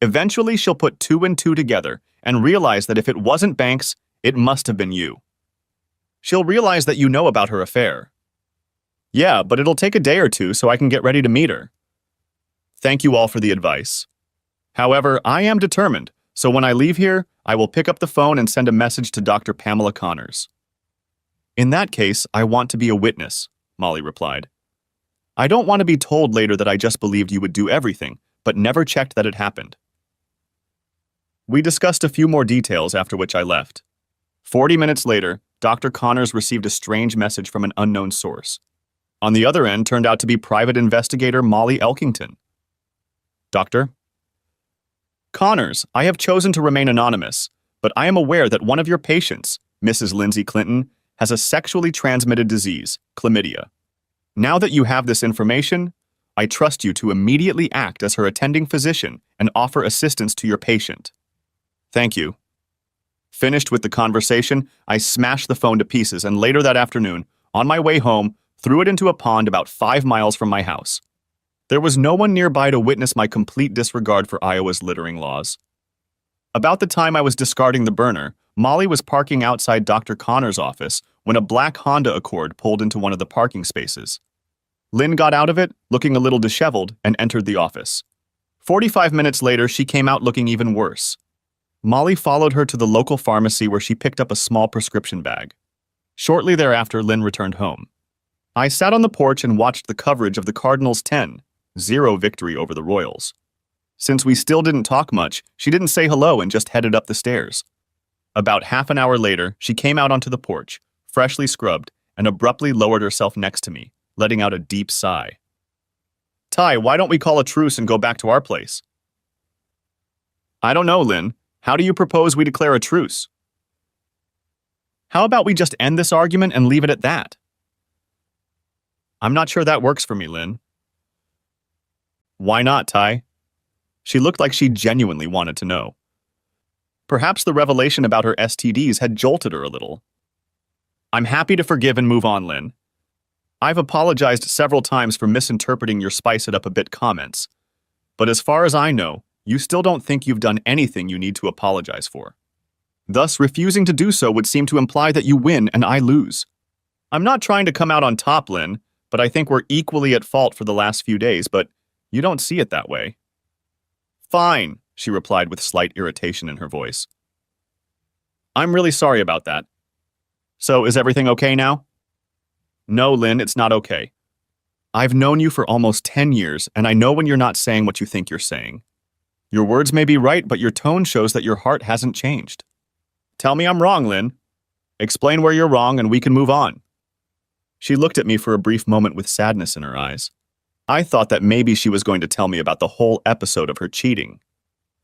"eventually she'll put 2 and 2 together and realize that if it wasn't Banks, it must have been you. She'll realize that you know about her affair." "Yeah, but it'll take a day or two so I can get ready to meet her." "Thank you all for the advice. However, I am determined, so when I leave here, I will pick up the phone and send a message to Dr. Pamela Connors." "In that case, I want to be a witness," Molly replied. "I don't want to be told later that I just believed you would do everything, but never checked that it happened. We discussed a few more details, after which I left. 40 minutes later, Dr. Connors received a strange message from an unknown source. On the other end turned out to be private investigator Molly Elkington. Doctor? Connors, I have chosen to remain anonymous, but I am aware that one of your patients, Mrs. Lindsay Clinton, has a sexually transmitted disease, chlamydia. Now that you have this information, I trust you to immediately act as her attending physician and offer assistance to your patient. Thank you. Finished with the conversation, I smashed the phone to pieces and later that afternoon, on my way home, threw it into a pond about 5 miles from my house. There was no one nearby to witness my complete disregard for Iowa's littering laws. About the time I was discarding the burner, Molly was parking outside Dr. Connor's office when a black Honda Accord pulled into one of the parking spaces. Lynn got out of it, looking a little disheveled, and entered the office. 45 minutes later, she came out looking even worse. Molly followed her to the local pharmacy where she picked up a small prescription bag. Shortly thereafter, Lynn returned home. I sat on the porch and watched the coverage of the Cardinals' 10-0 victory over the Royals. Since we still didn't talk much, she didn't say hello and just headed up the stairs. About half an hour later, she came out onto the porch, freshly scrubbed, and abruptly lowered herself next to me, letting out a deep sigh. Ty, why don't we call a truce and go back to our place? I don't know, Lynn. How do you propose we declare a truce? How about we just end this argument and leave it at that? I'm not sure that works for me, Lynn. Why not, Ty? She looked like she genuinely wanted to know. Perhaps the revelation about her STDs had jolted her a little. I'm happy to forgive and move on, Lynn. I've apologized several times for misinterpreting your spice it up a bit comments, but as far as I know, you still don't think you've done anything you need to apologize for. Thus, refusing to do so would seem to imply that you win and I lose. I'm not trying to come out on top, Lynn, but I think we're equally at fault for the last few days, but you don't see it that way. Fine, she replied with slight irritation in her voice. I'm really sorry about that. So, is everything okay now? No, Lynn, it's not okay. I've known you for almost 10 years, and I know when you're not saying what you think you're saying. Your words may be right, but your tone shows that your heart hasn't changed. Tell me I'm wrong, Lynn. Explain where you're wrong and we can move on. She looked at me for a brief moment with sadness in her eyes. I thought that maybe she was going to tell me about the whole episode of her cheating.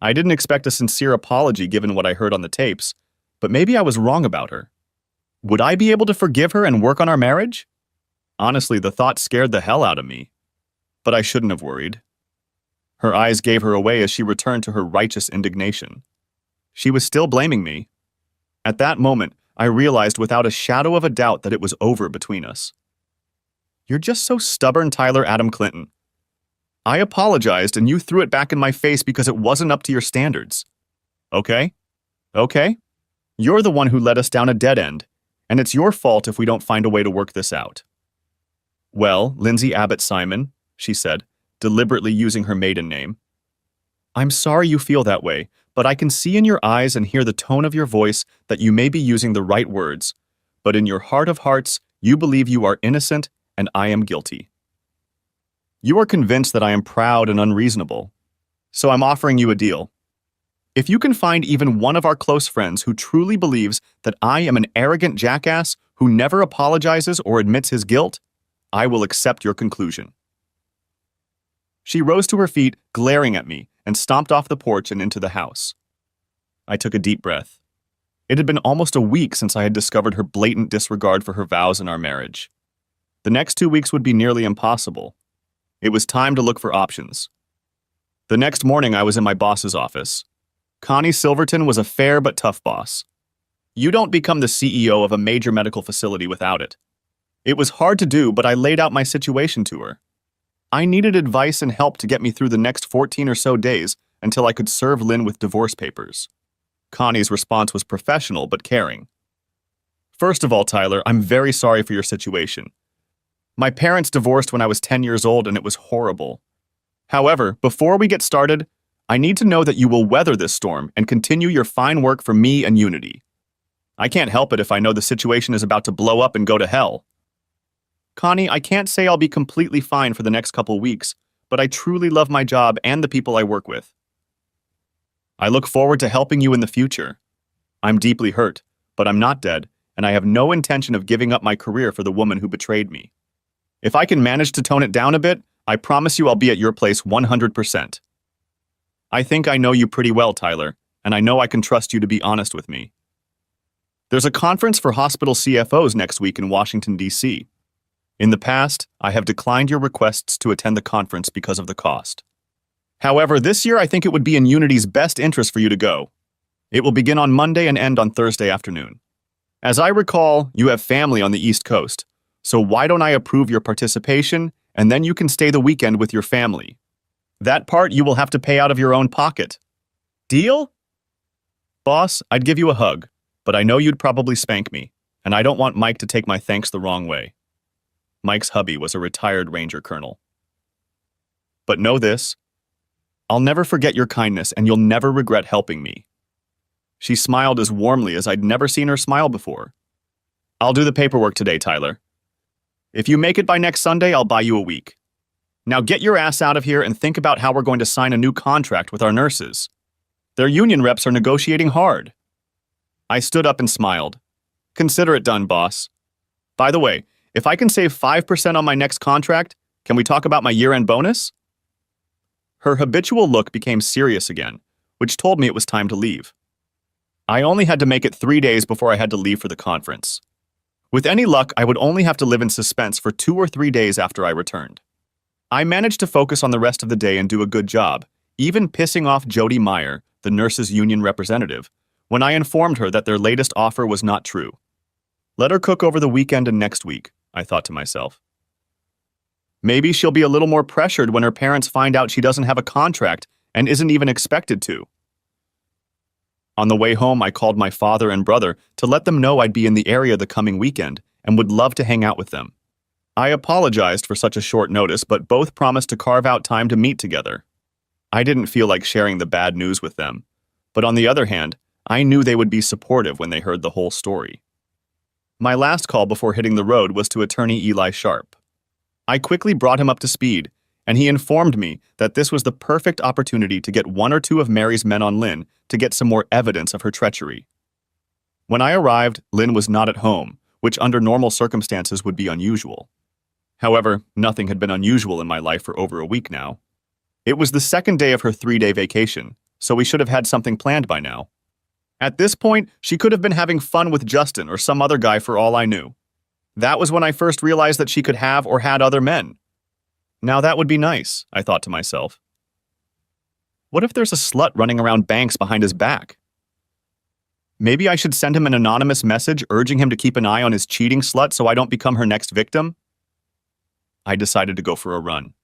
I didn't expect a sincere apology given what I heard on the tapes, but maybe I was wrong about her. Would I be able to forgive her and work on our marriage? Honestly, the thought scared the hell out of me. But I shouldn't have worried. Her eyes gave her away as she returned to her righteous indignation. She was still blaming me. At that moment, I realized without a shadow of a doubt that it was over between us. You're just so stubborn, Tyler Adam Clinton. I apologized and you threw it back in my face because it wasn't up to your standards. Okay? Okay? You're the one who led us down a dead end, and it's your fault if we don't find a way to work this out. Well, Lindsay Abbott Simon, she said, deliberately using her maiden name. I'm sorry you feel that way, but I can see in your eyes and hear the tone of your voice that you may be using the right words, but in your heart of hearts, you believe you are innocent and I am guilty. You are convinced that I am proud and unreasonable, so I'm offering you a deal. If you can find even one of our close friends who truly believes that I am an arrogant jackass who never apologizes or admits his guilt, I will accept your conclusion. She rose to her feet, glaring at me, and stomped off the porch and into the house. I took a deep breath. It had been almost a week since I had discovered her blatant disregard for her vows in our marriage. The next 2 weeks would be nearly impossible. It was time to look for options. The next morning, I was in my boss's office. Connie Silverton was a fair but tough boss. You don't become the CEO of a major medical facility without it. It was hard to do, but I laid out my situation to her. I needed advice and help to get me through the next 14 or so days until I could serve Lynn with divorce papers. Connie's response was professional but caring. First of all, Tyler, I'm very sorry for your situation. My parents divorced when I was 10 years old and it was horrible. However, before we get started, I need to know that you will weather this storm and continue your fine work for me and Unity. I can't help it if I know the situation is about to blow up and go to hell. Connie, I can't say I'll be completely fine for the next couple weeks, but I truly love my job and the people I work with. I look forward to helping you in the future. I'm deeply hurt, but I'm not dead, and I have no intention of giving up my career for the woman who betrayed me. If I can manage to tone it down a bit, I promise you I'll be at your place 100%. I think I know you pretty well, Tyler, and I know I can trust you to be honest with me. There's a conference for hospital CFOs next week in Washington, D.C. In the past, I have declined your requests to attend the conference because of the cost. However, this year I think it would be in Unity's best interest for you to go. It will begin on Monday and end on Thursday afternoon. As I recall, you have family on the East Coast, so why don't I approve your participation, and then you can stay the weekend with your family. That part you will have to pay out of your own pocket. Deal? Boss, I'd give you a hug, but I know you'd probably spank me, and I don't want Mike to take my thanks the wrong way. Mike's hubby was a retired Ranger colonel. But know this, I'll never forget your kindness, and you'll never regret helping me. She smiled as warmly as I'd never seen her smile before. I'll do the paperwork today, Tyler. If you make it by next Sunday, I'll buy you a week. Now get your ass out of here and think about how we're going to sign a new contract with our nurses. Their union reps are negotiating hard. I stood up and smiled. Consider it done, boss. By the way, if I can save 5% on my next contract, can we talk about my year-end bonus? Her habitual look became serious again, which told me it was time to leave. I only had to make it 3 days before I had to leave for the conference. With any luck, I would only have to live in suspense for 2 or 3 days after I returned. I managed to focus on the rest of the day and do a good job, even pissing off Jody Meyer, the nurses' union representative, when I informed her that their latest offer was not true. Let her cook over the weekend and next week, I thought to myself. Maybe she'll be a little more pressured when her parents find out she doesn't have a contract and isn't even expected to. On the way home, I called my father and brother to let them know I'd be in the area the coming weekend and would love to hang out with them. I apologized for such a short notice, but both promised to carve out time to meet together. I didn't feel like sharing the bad news with them, but on the other hand, I knew they would be supportive when they heard the whole story. My last call before hitting the road was to attorney Eli Sharp. I quickly brought him up to speed, and he informed me that this was the perfect opportunity to get 1 or 2 of Mary's men on Lynn to get some more evidence of her treachery. When I arrived, Lynn was not at home, which under normal circumstances would be unusual. However, nothing had been unusual in my life for over a week now. It was the second day of her 3-day vacation, so we should have had something planned by now. At this point, she could have been having fun with Justin or some other guy for all I knew. That was when I first realized that she could have or had other men. Now that would be nice, I thought to myself. What if there's a slut running around Banks behind his back? Maybe I should send him an anonymous message urging him to keep an eye on his cheating slut so I don't become her next victim? I decided to go for a run.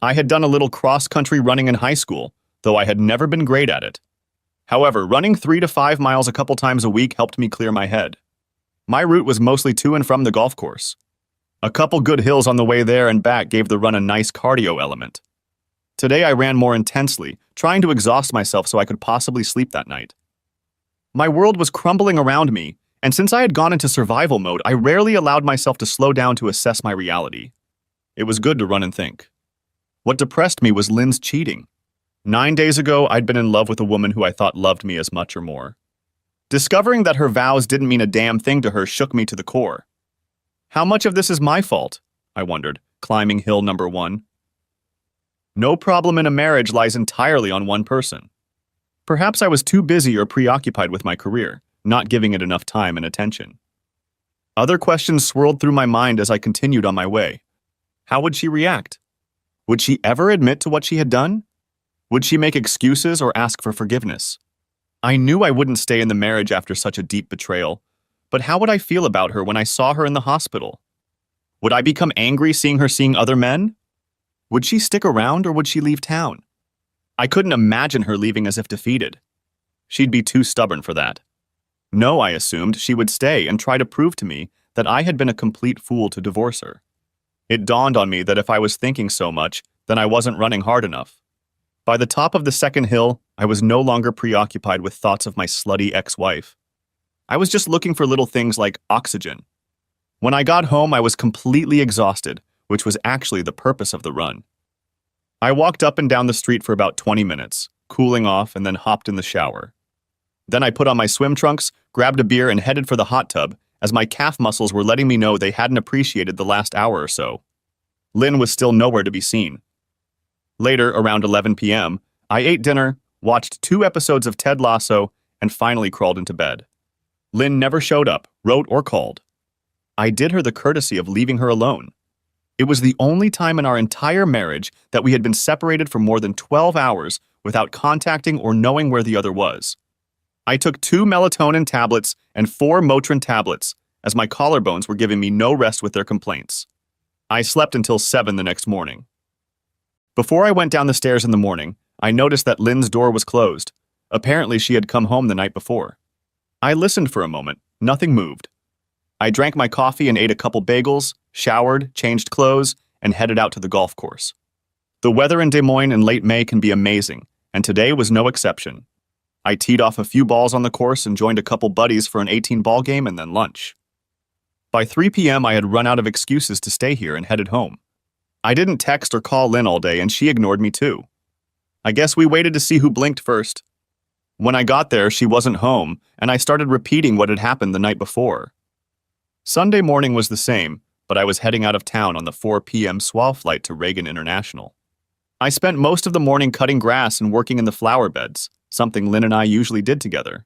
I had done a little cross-country running in high school, though I had never been great at it. However, running 3 to 5 miles a couple times a week helped me clear my head. My route was mostly to and from the golf course. A couple good hills on the way there and back gave the run a nice cardio element. Today I ran more intensely, trying to exhaust myself so I could possibly sleep that night. My world was crumbling around me, and since I had gone into survival mode, I rarely allowed myself to slow down to assess my reality. It was good to run and think. What depressed me was Lynn's cheating. 9 days ago, I'd been in love with a woman who I thought loved me as much or more. Discovering that her vows didn't mean a damn thing to her shook me to the core. How much of this is my fault? I wondered, climbing hill number 1. No problem in a marriage lies entirely on one person. Perhaps I was too busy or preoccupied with my career, not giving it enough time and attention. Other questions swirled through my mind as I continued on my way. How would she react? Would she ever admit to what she had done? Would she make excuses or ask for forgiveness? I knew I wouldn't stay in the marriage after such a deep betrayal, but how would I feel about her when I saw her in the hospital? Would I become angry seeing her seeing other men? Would she stick around or would she leave town? I couldn't imagine her leaving as if defeated. She'd be too stubborn for that. No, I assumed she would stay and try to prove to me that I had been a complete fool to divorce her. It dawned on me that if I was thinking so much, then I wasn't running hard enough. By the top of the second hill, I was no longer preoccupied with thoughts of my slutty ex-wife. I was just looking for little things like oxygen. When I got home, I was completely exhausted, which was actually the purpose of the run. I walked up and down the street for about 20 minutes, cooling off, and then hopped in the shower. Then I put on my swim trunks, grabbed a beer, and headed for the hot tub, as my calf muscles were letting me know they hadn't appreciated the last hour or so. Lynn was still nowhere to be seen. Later, around 11 p.m., I ate dinner, watched 2 episodes of Ted Lasso, and finally crawled into bed. Lynn never showed up, wrote, or called. I did her the courtesy of leaving her alone. It was the only time in our entire marriage that we had been separated for more than 12 hours without contacting or knowing where the other was. I took 2 melatonin tablets and 4 Motrin tablets, as my collarbones were giving me no rest with their complaints. I slept until 7 the next morning. Before I went down the stairs in the morning, I noticed that Lynn's door was closed. Apparently, she had come home the night before. I listened for a moment. Nothing moved. I drank my coffee and ate a couple bagels, showered, changed clothes, and headed out to the golf course. The weather in Des Moines in late May can be amazing, and today was no exception. I teed off a few balls on the course and joined a couple buddies for an 18-ball game and then lunch. By 3 p.m., I had run out of excuses to stay here and headed home. I didn't text or call Lynn all day, and she ignored me too. I guess we waited to see who blinked first. When I got there, she wasn't home, and I started repeating what had happened the night before. Sunday morning was the same, but I was heading out of town on the 4 p.m. SWAL flight to Reagan International. I spent most of the morning cutting grass and working in the flower beds, something Lynn and I usually did together.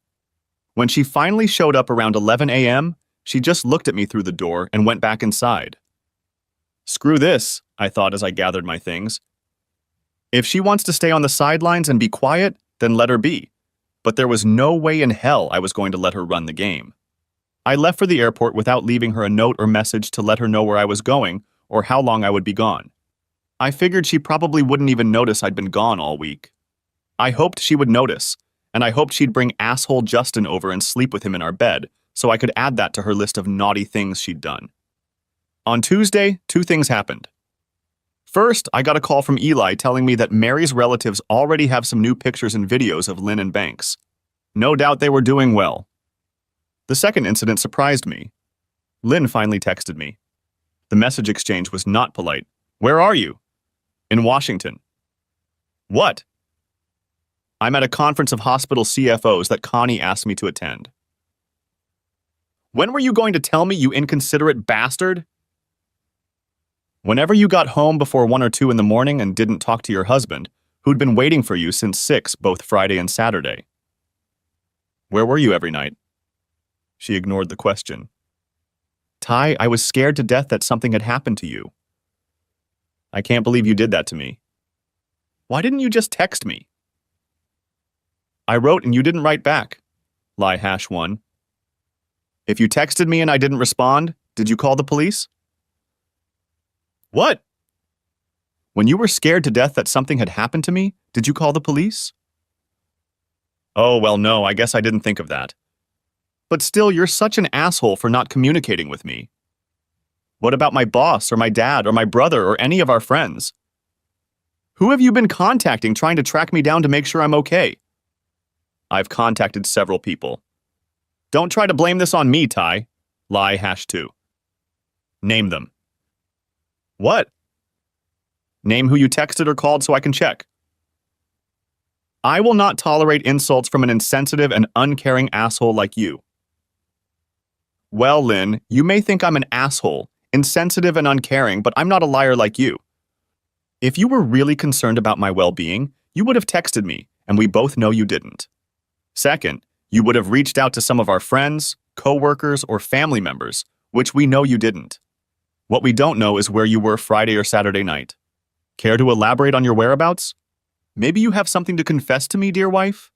When she finally showed up around 11 a.m., she just looked at me through the door and went back inside. Screw this, I thought as I gathered my things. If she wants to stay on the sidelines and be quiet, then let her be. But there was no way in hell I was going to let her run the game. I left for the airport without leaving her a note or message to let her know where I was going or how long I would be gone. I figured she probably wouldn't even notice I'd been gone all week. I hoped she would notice, and I hoped she'd bring asshole Justin over and sleep with him in our bed, so I could add that to her list of naughty things she'd done. On Tuesday, 2 things happened. First, I got a call from Eli telling me that Mary's relatives already have some new pictures and videos of Lynn and Banks. No doubt they were doing well. The second incident surprised me. Lynn finally texted me. The message exchange was not polite. Where are you? In Washington. What? I'm at a conference of hospital CFOs that Connie asked me to attend. When were you going to tell me, you inconsiderate bastard? Whenever you got home before 1 or 2 in the morning and didn't talk to your husband, who'd been waiting for you since 6, both Friday and Saturday. Where were you every night? She ignored the question. Ty, I was scared to death that something had happened to you. I can't believe you did that to me. Why didn't you just text me? I wrote and you didn't write back. Lie #1. If you texted me and I didn't respond, did you call the police? What? When you were scared to death that something had happened to me, did you call the police? Oh, well, no, I guess I didn't think of that. But still, you're such an asshole for not communicating with me. What about my boss or my dad or my brother or any of our friends? Who have you been contacting trying to track me down to make sure I'm okay? I've contacted several people. Don't try to blame this on me, Ty. Lie #2. Name them. What? Name who you texted or called so I can check. I will not tolerate insults from an insensitive and uncaring asshole like you. Well, Lynn, you may think I'm an asshole, insensitive and uncaring, but I'm not a liar like you. If you were really concerned about my well-being, you would have texted me, and we both know you didn't. Second, you would have reached out to some of our friends, co-workers, or family members, which we know you didn't. What we don't know is where you were Friday or Saturday night. Care to elaborate on your whereabouts? Maybe you have something to confess to me, dear wife?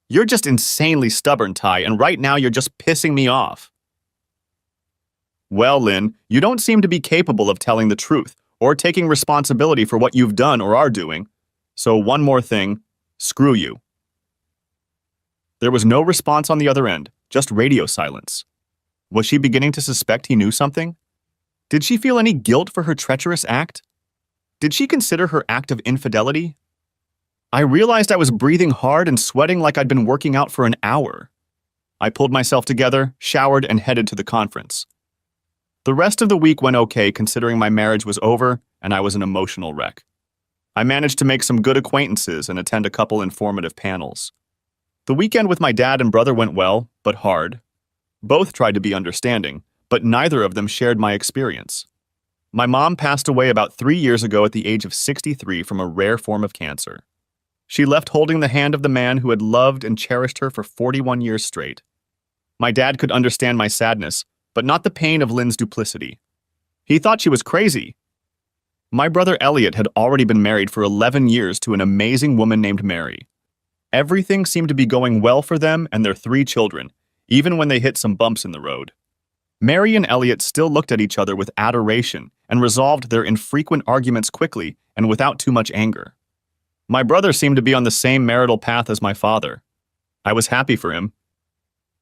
You're just insanely stubborn, Ty, and right now you're just pissing me off. Well, Lynn, you don't seem to be capable of telling the truth or taking responsibility for what you've done or are doing. So one more thing, screw you. There was no response on the other end, just radio silence. Was she beginning to suspect he knew something? Did she feel any guilt for her treacherous act? Did she consider her act of infidelity? I realized I was breathing hard and sweating like I'd been working out for an hour. I pulled myself together, showered, and headed to the conference. The rest of the week went okay considering my marriage was over and I was an emotional wreck. I managed to make some good acquaintances and attend a couple informative panels. The weekend with my dad and brother went well, but hard. Both tried to be understanding, but neither of them shared my experience. My mom passed away about 3 years ago at the age of 63 from a rare form of cancer. She left holding the hand of the man who had loved and cherished her for 41 years straight. My dad could understand my sadness, but not the pain of Lynn's duplicity. He thought she was crazy. My brother Elliot had already been married for 11 years to an amazing woman named Mary. Everything seemed to be going well for them and their 3 children, even when they hit some bumps in the road. Mary and Elliot still looked at each other with adoration and resolved their infrequent arguments quickly and without too much anger. My brother seemed to be on the same marital path as my father. I was happy for him.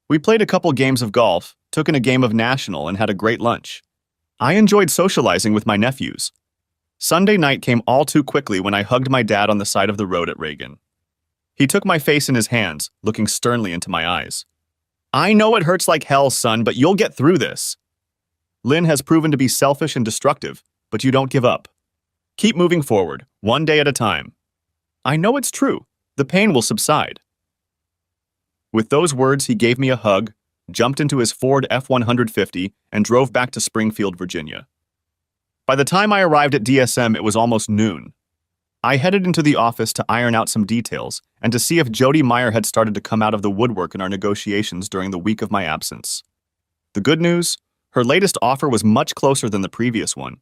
We played a couple games of golf, took in a game of National, and had a great lunch. I enjoyed socializing with my nephews. Sunday night came all too quickly when I hugged my dad on the side of the road at Reagan. He took my face in his hands, looking sternly into my eyes. "I know it hurts like hell, son, but you'll get through this. Lynn has proven to be selfish and destructive, but you don't give up. Keep moving forward, one day at a time. I know it's true. The pain will subside." With those words, he gave me a hug, jumped into his Ford F-150, and drove back to Springfield, Virginia. By the time I arrived at DSM, it was almost noon. I headed into the office to iron out some details and to see if Jody Meyer had started to come out of the woodwork in our negotiations during the week of my absence. The good news? Her latest offer was much closer than the previous one.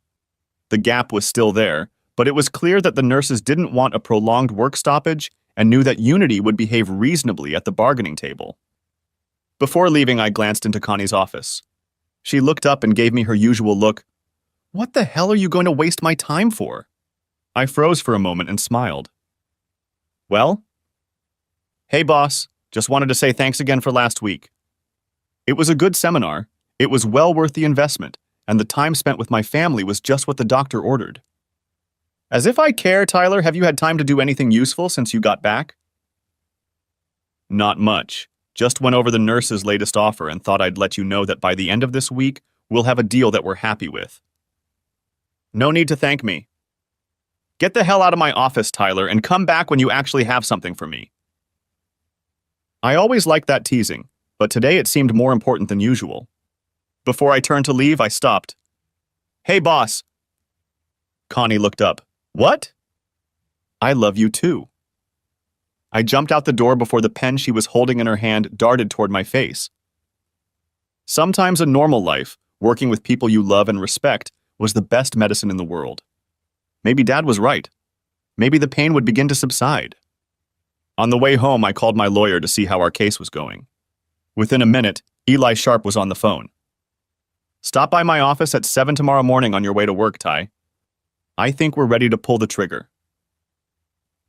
The gap was still there, but it was clear that the nurses didn't want a prolonged work stoppage and knew that Unity would behave reasonably at the bargaining table. Before leaving, I glanced into Connie's office. She looked up and gave me her usual look. "What the hell are you going to waste my time for?" I froze for a moment and smiled. "Well?" "Hey, boss. Just wanted to say thanks again for last week. It was a good seminar. It was well worth the investment, and the time spent with my family was just what the doctor ordered." "As if I care, Tyler. Have you had time to do anything useful since you got back?" "Not much. Just went over the nurse's latest offer and thought I'd let you know that by the end of this week, we'll have a deal that we're happy with." "No need to thank me. Get the hell out of my office, Tyler, and come back when you actually have something for me." I always liked that teasing, but today it seemed more important than usual. Before I turned to leave, I stopped. "Hey, boss." Connie looked up. "What?" "I love you too." I jumped out the door before the pen she was holding in her hand darted toward my face. Sometimes a normal life, working with people you love and respect, was the best medicine in the world. Maybe Dad was right. Maybe the pain would begin to subside. On the way home, I called my lawyer to see how our case was going. Within a minute, Eli Sharp was on the phone. "Stop by my office at 7 tomorrow morning on your way to work, Ty. I think we're ready to pull the trigger."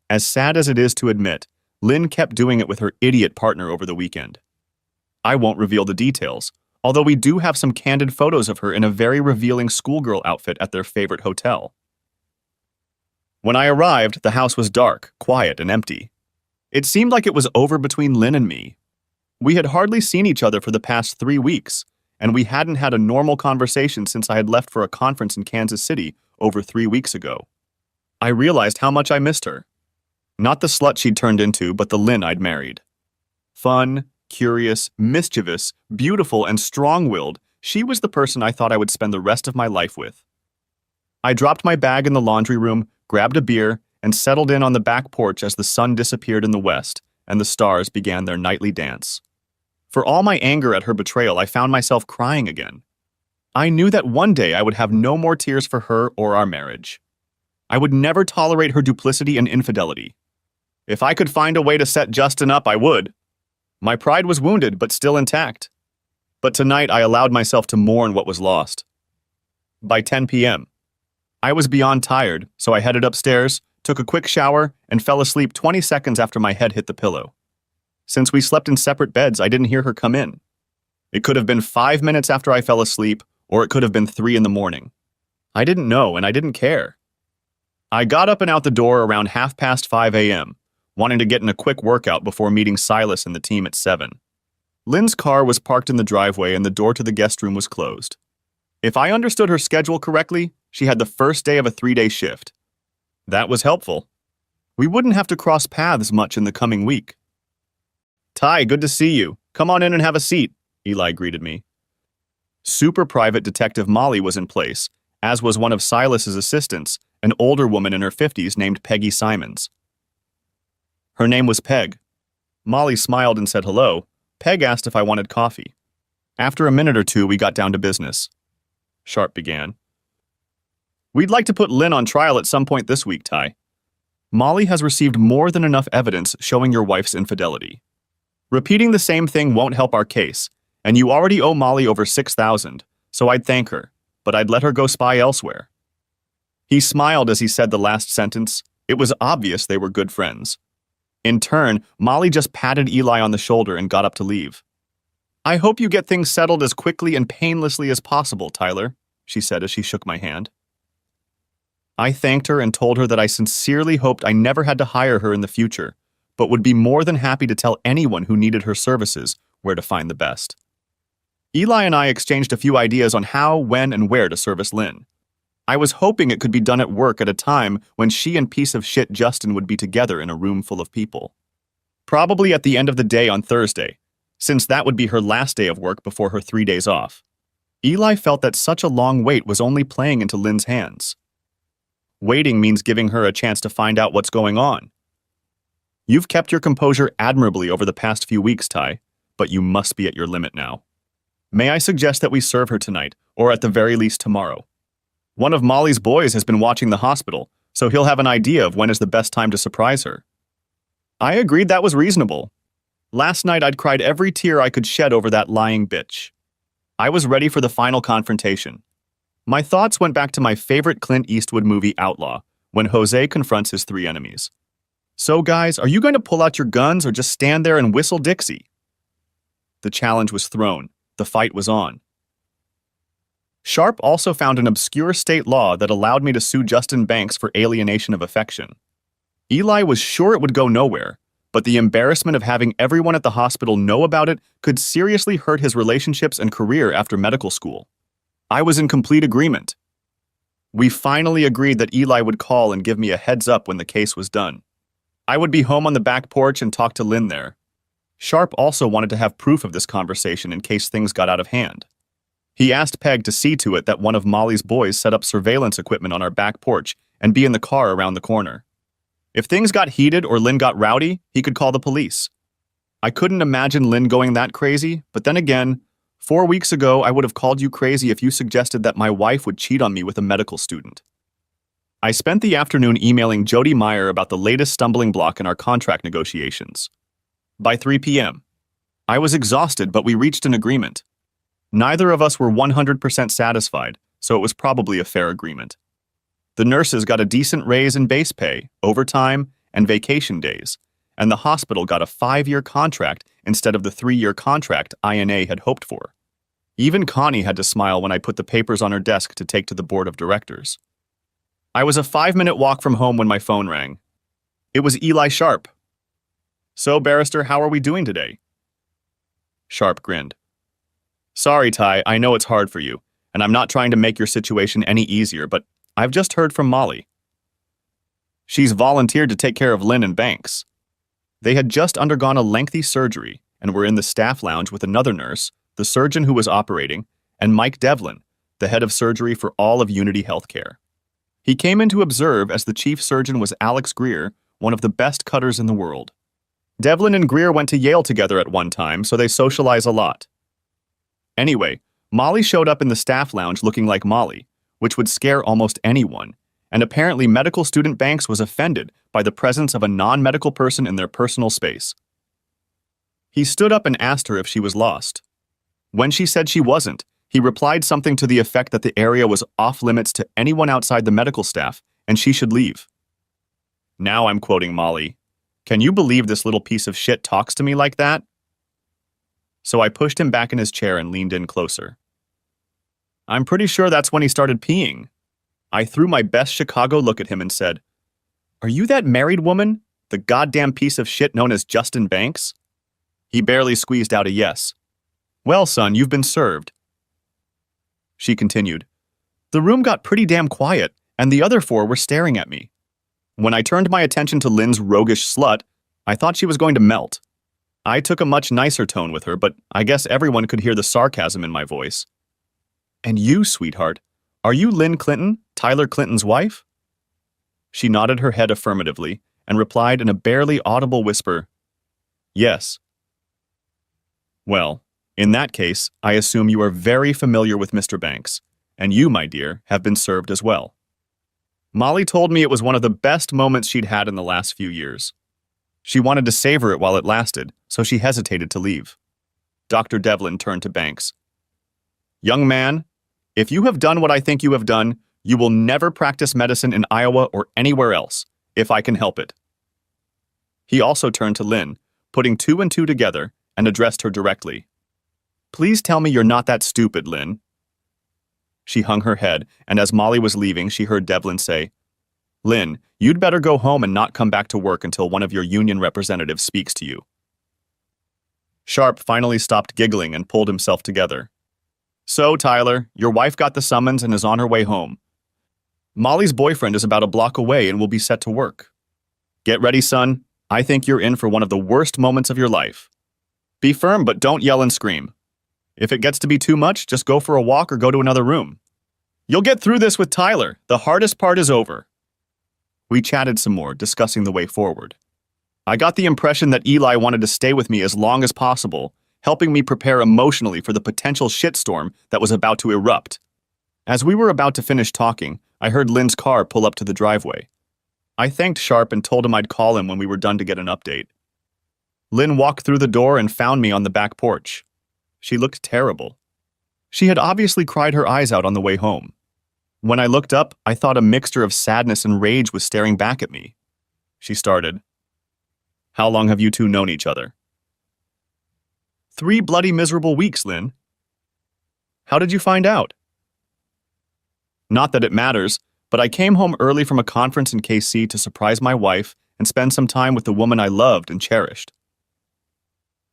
As sad as it is to admit, Lynn kept doing it with her idiot partner over the weekend. I won't reveal the details, although we do have some candid photos of her in a very revealing schoolgirl outfit at their favorite hotel. When I arrived, the house was dark, quiet, and empty. It seemed like it was over between Lynn and me. We had hardly seen each other for the past 3 weeks, and we hadn't had a normal conversation since I had left for a conference in Kansas City over 3 weeks ago. I realized how much I missed her. Not the slut she'd turned into, but the Lynn I'd married. Fun, curious, mischievous, beautiful, and strong-willed, she was the person I thought I would spend the rest of my life with. I dropped my bag in the laundry room, grabbed a beer, and settled in on the back porch as the sun disappeared in the west and the stars began their nightly dance. For all my anger at her betrayal, I found myself crying again. I knew that one day I would have no more tears for her or our marriage. I would never tolerate her duplicity and infidelity. If I could find a way to set Justin up, I would. My pride was wounded, but still intact. But tonight I allowed myself to mourn what was lost. By 10 p.m., I was beyond tired, so I headed upstairs, took a quick shower, and fell asleep 20 seconds after my head hit the pillow. Since we slept in separate beds, I didn't hear her come in. It could have been 5 minutes after I fell asleep, or it could have been 3 in the morning. I didn't know, and I didn't care. I got up and out the door around 5:30 a.m., wanting to get in a quick workout before meeting Silas and the team at 7. Lynn's car was parked in the driveway and the door to the guest room was closed. If I understood her schedule correctly, she had the first day of a 3-day shift. That was helpful. We wouldn't have to cross paths much in the coming week. Ty, good to see you. Come on in and have a seat, Eli greeted me. Super Private Detective Molly was in place, as was one of Silas's assistants, an older woman in her 50s named Peggy Simons. Her name was Peg. Molly smiled and said hello. Peg asked if I wanted coffee. After a minute or two, we got down to business. Sharp began. We'd like to put Lynn on trial at some point this week, Ty. Molly has received more than enough evidence showing your wife's infidelity. Repeating the same thing won't help our case, and you already owe Molly over $6,000, so I'd thank her, but I'd let her go spy elsewhere. He smiled as he said the last sentence. It was obvious they were good friends. In turn, Molly just patted Eli on the shoulder and got up to leave. I hope you get things settled as quickly and painlessly as possible, Tyler, she said as she shook my hand. I thanked her and told her that I sincerely hoped I never had to hire her in the future, but would be more than happy to tell anyone who needed her services where to find the best. Eli and I exchanged a few ideas on how, when, and where to service Lynn. I was hoping it could be done at work at a time when she and piece of shit Justin would be together in a room full of people. Probably at the end of the day on Thursday, since that would be her last day of work before her 3 days off. Eli felt that such a long wait was only playing into Lynn's hands. Waiting means giving her a chance to find out what's going on. You've kept your composure admirably over the past few weeks, Ty, but you must be at your limit now. May I suggest that we serve her tonight, or at the very least tomorrow? One of Molly's boys has been watching the hospital, so he'll have an idea of when is the best time to surprise her. I agreed that was reasonable. Last night I'd cried every tear I could shed over that lying bitch. I was ready for the final confrontation. My thoughts went back to my favorite Clint Eastwood movie Outlaw, when Jose confronts his 3 enemies. So guys, are you going to pull out your guns or just stand there and whistle Dixie? The challenge was thrown. The fight was on. Sharp also found an obscure state law that allowed me to sue Justin Banks for alienation of affection. Eli was sure it would go nowhere, but the embarrassment of having everyone at the hospital know about it could seriously hurt his relationships and career after medical school. I was in complete agreement. We finally agreed that Eli would call and give me a heads up when the case was done. I would be home on the back porch and talk to Lynn there. Sharp also wanted to have proof of this conversation in case things got out of hand. He asked Peg to see to it that one of Molly's boys set up surveillance equipment on our back porch and be in the car around the corner. If things got heated or Lynn got rowdy, he could call the police. I couldn't imagine Lynn going that crazy, but then again, 4 weeks ago I would have called you crazy if you suggested that my wife would cheat on me with a medical student. I spent the afternoon emailing Jody Meyer about the latest stumbling block in our contract negotiations. By 3 p.m., I was exhausted, but we reached an agreement. Neither of us were 100% satisfied, so it was probably a fair agreement. The nurses got a decent raise in base pay, overtime, and vacation days, and the hospital got a 5-year contract instead of the 3-year contract INA had hoped for. Even Connie had to smile when I put the papers on her desk to take to the board of directors. I was a 5-minute walk from home when my phone rang. It was Eli Sharp. So, Barrister, how are we doing today? Sharp grinned. Sorry, Ty, I know it's hard for you, and I'm not trying to make your situation any easier, but I've just heard from Molly. She's volunteered to take care of Lynn and Banks. They had just undergone a lengthy surgery and were in the staff lounge with another nurse, the surgeon who was operating, and Mike Devlin, the head of surgery for all of Unity Healthcare. He came in to observe as the chief surgeon was Alex Greer, one of the best cutters in the world. Devlin and Greer went to Yale together at one time, so they socialize a lot. Anyway, Molly showed up in the staff lounge looking like Molly, which would scare almost anyone, and apparently medical student Banks was offended by the presence of a non-medical person in their personal space. He stood up and asked her if she was lost. When she said she wasn't, he replied something to the effect that the area was off-limits to anyone outside the medical staff, and she should leave. Now I'm quoting Molly. Can you believe this little piece of shit talks to me like that? So I pushed him back in his chair and leaned in closer. I'm pretty sure that's when he started peeing. I threw my best Chicago look at him and said, Are you that married woman? The goddamn piece of shit known as Justin Banks? He barely squeezed out a yes. Well, son, you've been served. She continued. The room got pretty damn quiet, and the other 4 were staring at me. When I turned my attention to Lynn's roguish slut, I thought she was going to melt. I took a much nicer tone with her, but I guess everyone could hear the sarcasm in my voice. "And you, sweetheart, are you Lynn Clinton, Tyler Clinton's wife?" She nodded her head affirmatively and replied in a barely audible whisper, "Yes." "Well, in that case, I assume you are very familiar with Mr. Banks, and you, my dear, have been served as well." Molly told me it was one of the best moments she'd had in the last few years. She wanted to savor it while it lasted, so she hesitated to leave. Dr. Devlin turned to Banks. "Young man, if you have done what I think you have done, you will never practice medicine in Iowa or anywhere else, if I can help it." He also turned to Lynn, putting two and two together, and addressed her directly. "Please tell me you're not that stupid, Lynn." She hung her head, and as Molly was leaving, she heard Devlin say, "Lynn, you'd better go home and not come back to work until one of your union representatives speaks to you." Sharp finally stopped giggling and pulled himself together. "So, Tyler, your wife got the summons and is on her way home. Molly's boyfriend is about a block away and will be set to work. Get ready, son. I think you're in for one of the worst moments of your life. Be firm, but don't yell and scream. If it gets to be too much, just go for a walk or go to another room. You'll get through this with Tyler. The hardest part is over." We chatted some more, discussing the way forward. I got the impression that Eli wanted to stay with me as long as possible, helping me prepare emotionally for the potential shitstorm that was about to erupt. As we were about to finish talking, I heard Lynn's car pull up to the driveway. I thanked Sharp and told him I'd call him when we were done to get an update. Lynn walked through the door and found me on the back porch. She looked terrible. She had obviously cried her eyes out on the way home. When I looked up, I thought a mixture of sadness and rage was staring back at me. She started. "How long have you two known each other?" "3 bloody miserable weeks, Lynn." "How did you find out?" "Not that it matters, but I came home early from a conference in KC to surprise my wife and spend some time with the woman I loved and cherished.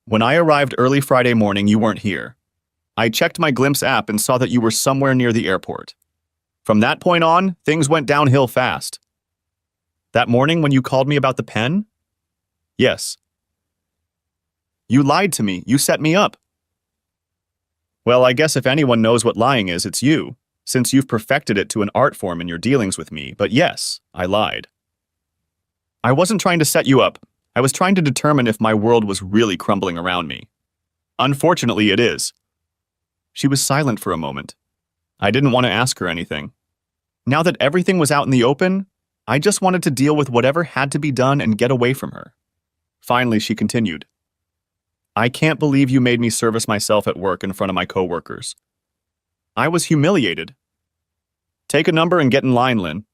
When I arrived early Friday morning, you weren't here. I checked my Glimpse app and saw that you were somewhere near the airport. From that point on, things went downhill fast." "That morning when you called me about the pen?" "Yes." "You lied to me. You set me up." "Well, I guess if anyone knows what lying is, it's you, since you've perfected it to an art form in your dealings with me, but yes, I lied. I wasn't trying to set you up. I was trying to determine if my world was really crumbling around me. Unfortunately, it is." She was silent for a moment. I didn't want to ask her anything. Now that everything was out in the open, I just wanted to deal with whatever had to be done and get away from her. Finally, she continued. "I can't believe you made me service myself at work in front of my coworkers. I was humiliated. Take a number and get in line, Lynn."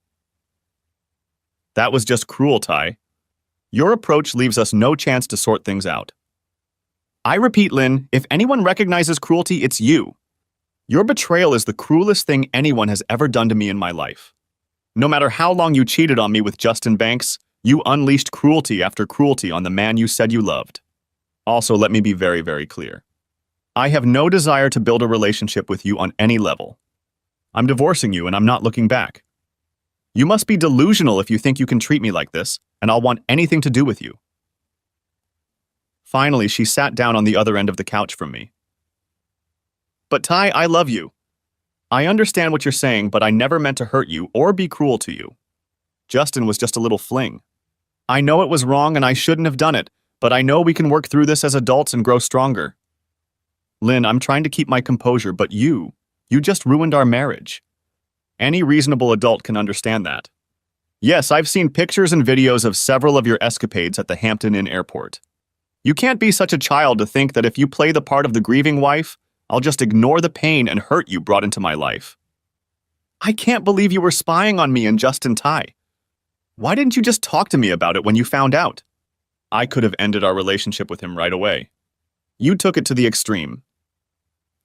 "That was just cruel, Ty. Your approach leaves us no chance to sort things out." "I repeat, Lynn, if anyone recognizes cruelty, it's you. Your betrayal is the cruelest thing anyone has ever done to me in my life. No matter how long you cheated on me with Justin Banks, you unleashed cruelty after cruelty on the man you said you loved. Also, let me be very, very clear. I have no desire to build a relationship with you on any level. I'm divorcing you and I'm not looking back. You must be delusional if you think you can treat me like this, and I'll want anything to do with you." Finally, she sat down on the other end of the couch from me. "But Ty, I love you. I understand what you're saying, but I never meant to hurt you or be cruel to you. Justin was just a little fling. I know it was wrong and I shouldn't have done it, but I know we can work through this as adults and grow stronger. Lynn, I'm trying to keep my composure, but you just ruined our marriage. Any reasonable adult can understand that. Yes, I've seen pictures and videos of several of your escapades at the Hampton Inn airport. You can't be such a child to think that if you play the part of the grieving wife, I'll just ignore the pain and hurt you brought into my life. I can't believe you were spying on me and Justin Ty. Why didn't you just talk to me about it when you found out? I could have ended our relationship with him right away. You took it to the extreme.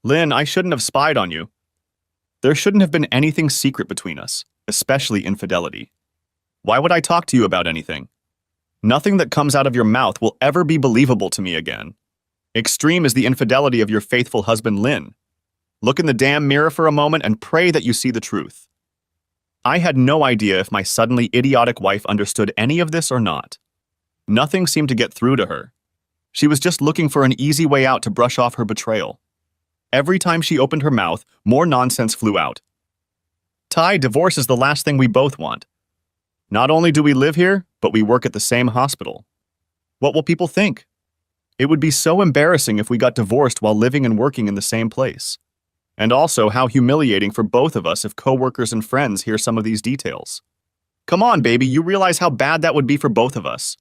Lynn, I shouldn't have spied on you. There shouldn't have been anything secret between us, especially infidelity. Why would I talk to you about anything? Nothing that comes out of your mouth will ever be believable to me again. Extreme is the infidelity of your faithful husband, Lynn. Look in the damn mirror for a moment and pray that you see the truth." I had no idea if my suddenly idiotic wife understood any of this or not. Nothing seemed to get through to her. She was just looking for an easy way out to brush off her betrayal. Every time she opened her mouth, more nonsense flew out. Ty, divorce is the last thing we both want. Not only do we live here, but we work at the same hospital. What will people think? It would be so embarrassing if we got divorced while living and working in the same place. And also how humiliating for both of us if coworkers and friends hear some of these details. Come on, baby, you realize how bad that would be for both of us.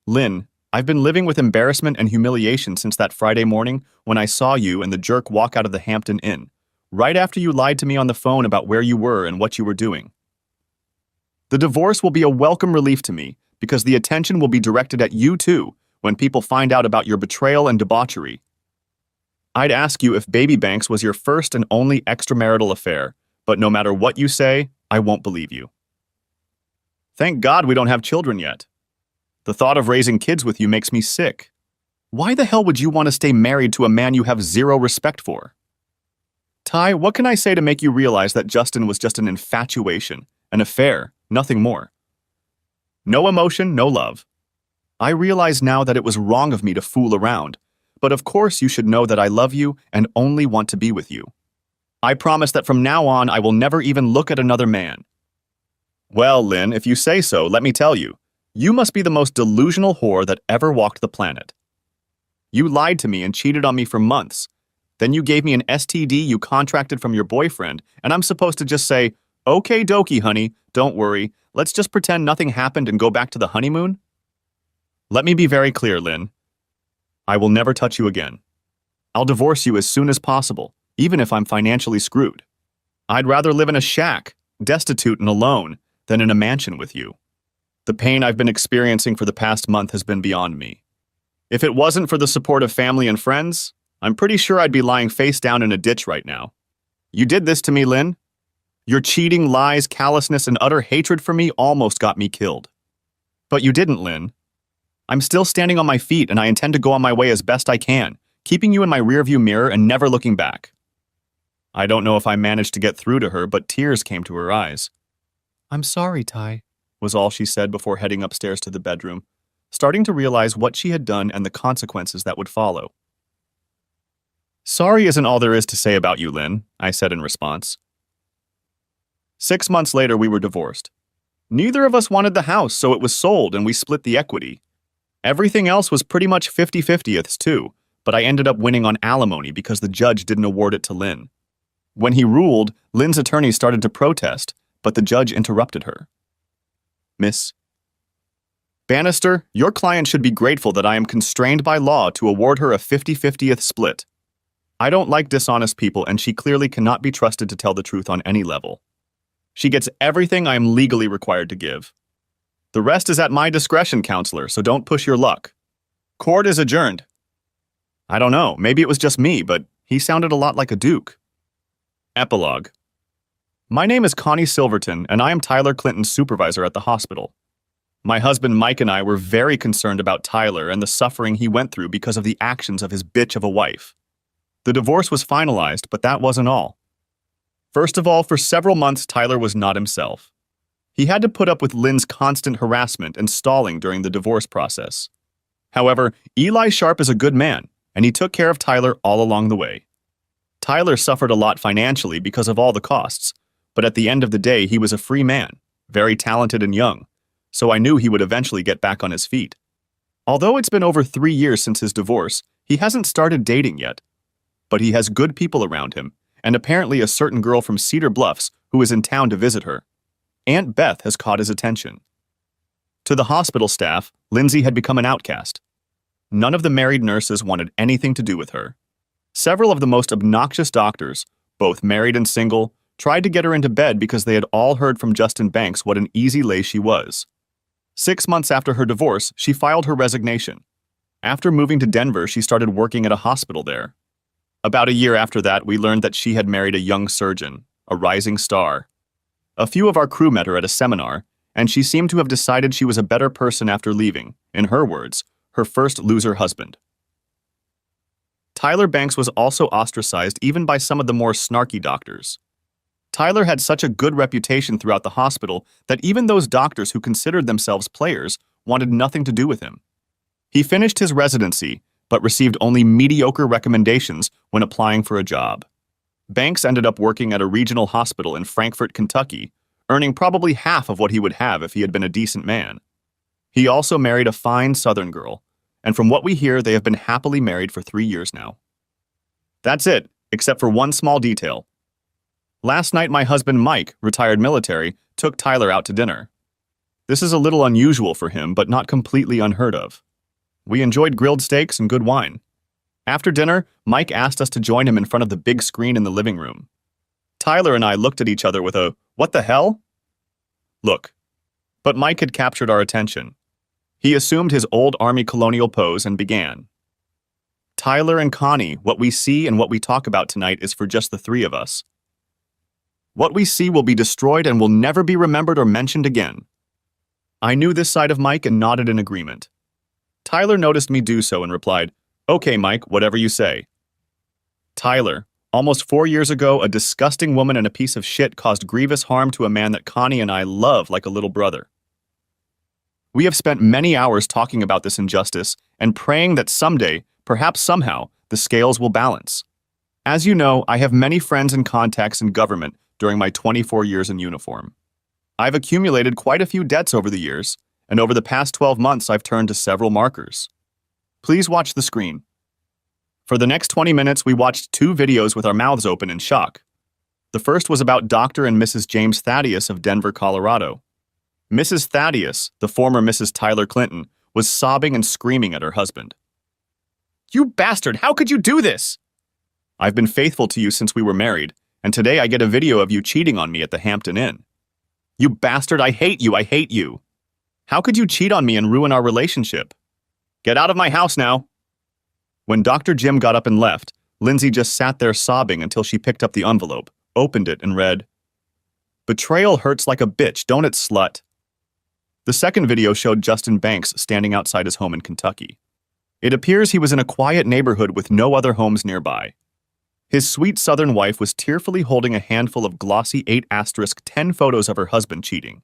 Lynn, I've been living with embarrassment and humiliation since that Friday morning when I saw you and the jerk walk out of the Hampton Inn, right after you lied to me on the phone about where you were and what you were doing. The divorce will be a welcome relief to me because the attention will be directed at you too when people find out about your betrayal and debauchery. I'd ask you if Baby Banks was your first and only extramarital affair, but no matter what you say, I won't believe you. Thank God we don't have children yet. The thought of raising kids with you makes me sick. Why the hell would you want to stay married to a man you have zero respect for? Ty, what can I say to make you realize that Justin was just an infatuation, an affair, nothing more? No emotion, no love. I realize now that it was wrong of me to fool around, but of course you should know that I love you and only want to be with you. I promise that from now on I will never even look at another man. Well, Lynn, if you say so, let me tell you, you must be the most delusional whore that ever walked the planet. You lied to me and cheated on me for months. Then you gave me an STD you contracted from your boyfriend, and I'm supposed to just say, "Okay, dokie, honey, don't worry. Let's just pretend nothing happened and go back to the honeymoon?" Let me be very clear, Lynn. I will never touch you again. I'll divorce you as soon as possible, even if I'm financially screwed. I'd rather live in a shack, destitute and alone, than in a mansion with you. The pain I've been experiencing for the past month has been beyond me. If it wasn't for the support of family and friends, I'm pretty sure I'd be lying face down in a ditch right now. You did this to me, Lynn. Your cheating, lies, callousness, and utter hatred for me almost got me killed. But you didn't, Lynn. I'm still standing on my feet and I intend to go on my way as best I can, keeping you in my rearview mirror and never looking back. I don't know if I managed to get through to her, but tears came to her eyes. I'm sorry, Ty, was all she said before heading upstairs to the bedroom, starting to realize what she had done and the consequences that would follow. Sorry isn't all there is to say about you, Lynn, I said in response. 6 months later, we were divorced. Neither of us wanted the house, so it was sold and we split the equity. Everything else was pretty much 50-50ths too, but I ended up winning on alimony because the judge didn't award it to Lynn. When he ruled, Lynn's attorney started to protest, but the judge interrupted her. Miss Bannister, your client should be grateful that I am constrained by law to award her a 50-50th split. I don't like dishonest people, and she clearly cannot be trusted to tell the truth on any level. She gets everything I am legally required to give. The rest is at my discretion, counselor, so don't push your luck. Court is adjourned. I don't know, maybe it was just me, but he sounded a lot like a duke. Epilogue. My name is Connie Silverton, and I am Tyler Clinton's supervisor at the hospital. My husband Mike and I were very concerned about Tyler and the suffering he went through because of the actions of his bitch of a wife. The divorce was finalized, but that wasn't all. First of all, for several months, Tyler was not himself. He had to put up with Lynn's constant harassment and stalling during the divorce process. However, Eli Sharp is a good man, and he took care of Tyler all along the way. Tyler suffered a lot financially because of all the costs, but at the end of the day, he was a free man, very talented and young, so I knew he would eventually get back on his feet. Although it's been over 3 years since his divorce, he hasn't started dating yet. But he has good people around him, and apparently a certain girl from Cedar Bluffs who is in town to visit her. Aunt Beth has caught his attention. To the hospital staff, Lindsay had become an outcast. None of the married nurses wanted anything to do with her. Several of the most obnoxious doctors, both married and single, tried to get her into bed because they had all heard from Justin Banks what an easy lay she was. 6 months after her divorce, she filed her resignation. After moving to Denver, she started working at a hospital there. About a year after that, we learned that she had married a young surgeon, a rising star. A few of our crew met her at a seminar, and she seemed to have decided she was a better person after leaving, in her words, her first loser husband. Tyler Banks was also ostracized even by some of the more snarky doctors. Tyler had such a good reputation throughout the hospital that even those doctors who considered themselves players wanted nothing to do with him. He finished his residency, but received only mediocre recommendations when applying for a job. Banks ended up working at a regional hospital in Frankfort, Kentucky, earning probably half of what he would have if he had been a decent man. He also married a fine Southern girl, and from what we hear, they have been happily married for 3 years now. That's it, except for one small detail. Last night, my husband Mike, retired military, took Tyler out to dinner. This is a little unusual for him, but not completely unheard of. We enjoyed grilled steaks and good wine. After dinner, Mike asked us to join him in front of the big screen in the living room. Tyler and I looked at each other with a, "What the hell?" look. But Mike had captured our attention. He assumed his old Army colonial pose and began. "Tyler and Connie, what we see and what we talk about tonight is for just the three of us. What we see will be destroyed and will never be remembered or mentioned again." I knew this side of Mike and nodded in agreement. Tyler noticed me do so and replied, "Okay, Mike, whatever you say." Tyler, almost 4 years ago, a disgusting woman and a piece of shit caused grievous harm to a man that Connie and I love like a little brother. We have spent many hours talking about this injustice and praying that someday, perhaps somehow, the scales will balance. As you know, I have many friends and contacts in government during my 24 years in uniform. I've accumulated quite a few debts over the years, and over the past 12 months I've turned to several markers. Please watch the screen. For the next 20 minutes, we watched 2 videos with our mouths open in shock. The first was about Dr. and Mrs. James Thaddeus of Denver, Colorado. Mrs. Thaddeus, the former Mrs. Tyler Clinton, was sobbing and screaming at her husband. "You bastard, how could you do this? I've been faithful to you since we were married, and today I get a video of you cheating on me at the Hampton Inn. You bastard, I hate you, I hate you. How could you cheat on me and ruin our relationship? Get out of my house now." When Dr. Jim got up and left, Lindsay just sat there sobbing until she picked up the envelope, opened it, and read, "Betrayal hurts like a bitch, don't it, slut?" The second video showed Justin Banks standing outside his home in Kentucky. It appears he was in a quiet neighborhood with no other homes nearby. His sweet Southern wife was tearfully holding a handful of glossy 8*10 photos of her husband cheating.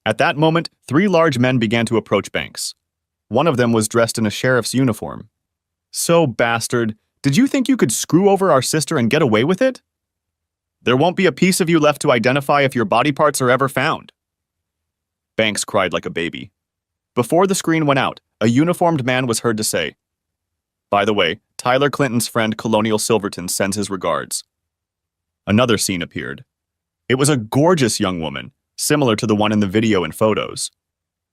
At that moment, 3 large men began to approach Banks. One of them was dressed in a sheriff's uniform. "So, bastard, did you think you could screw over our sister and get away with it? There won't be a piece of you left to identify if your body parts are ever found." Banks cried like a baby. Before the screen went out, a uniformed man was heard to say, "By the way, Tyler Clinton's friend Colonial Silverton sends his regards." Another scene appeared. It was a gorgeous young woman, similar to the one in the video and photos.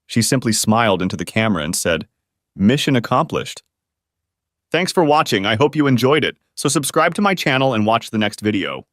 She simply smiled into the camera and said, "Mission accomplished." Thanks for watching, I hope you enjoyed it, so subscribe to my channel and watch the next video.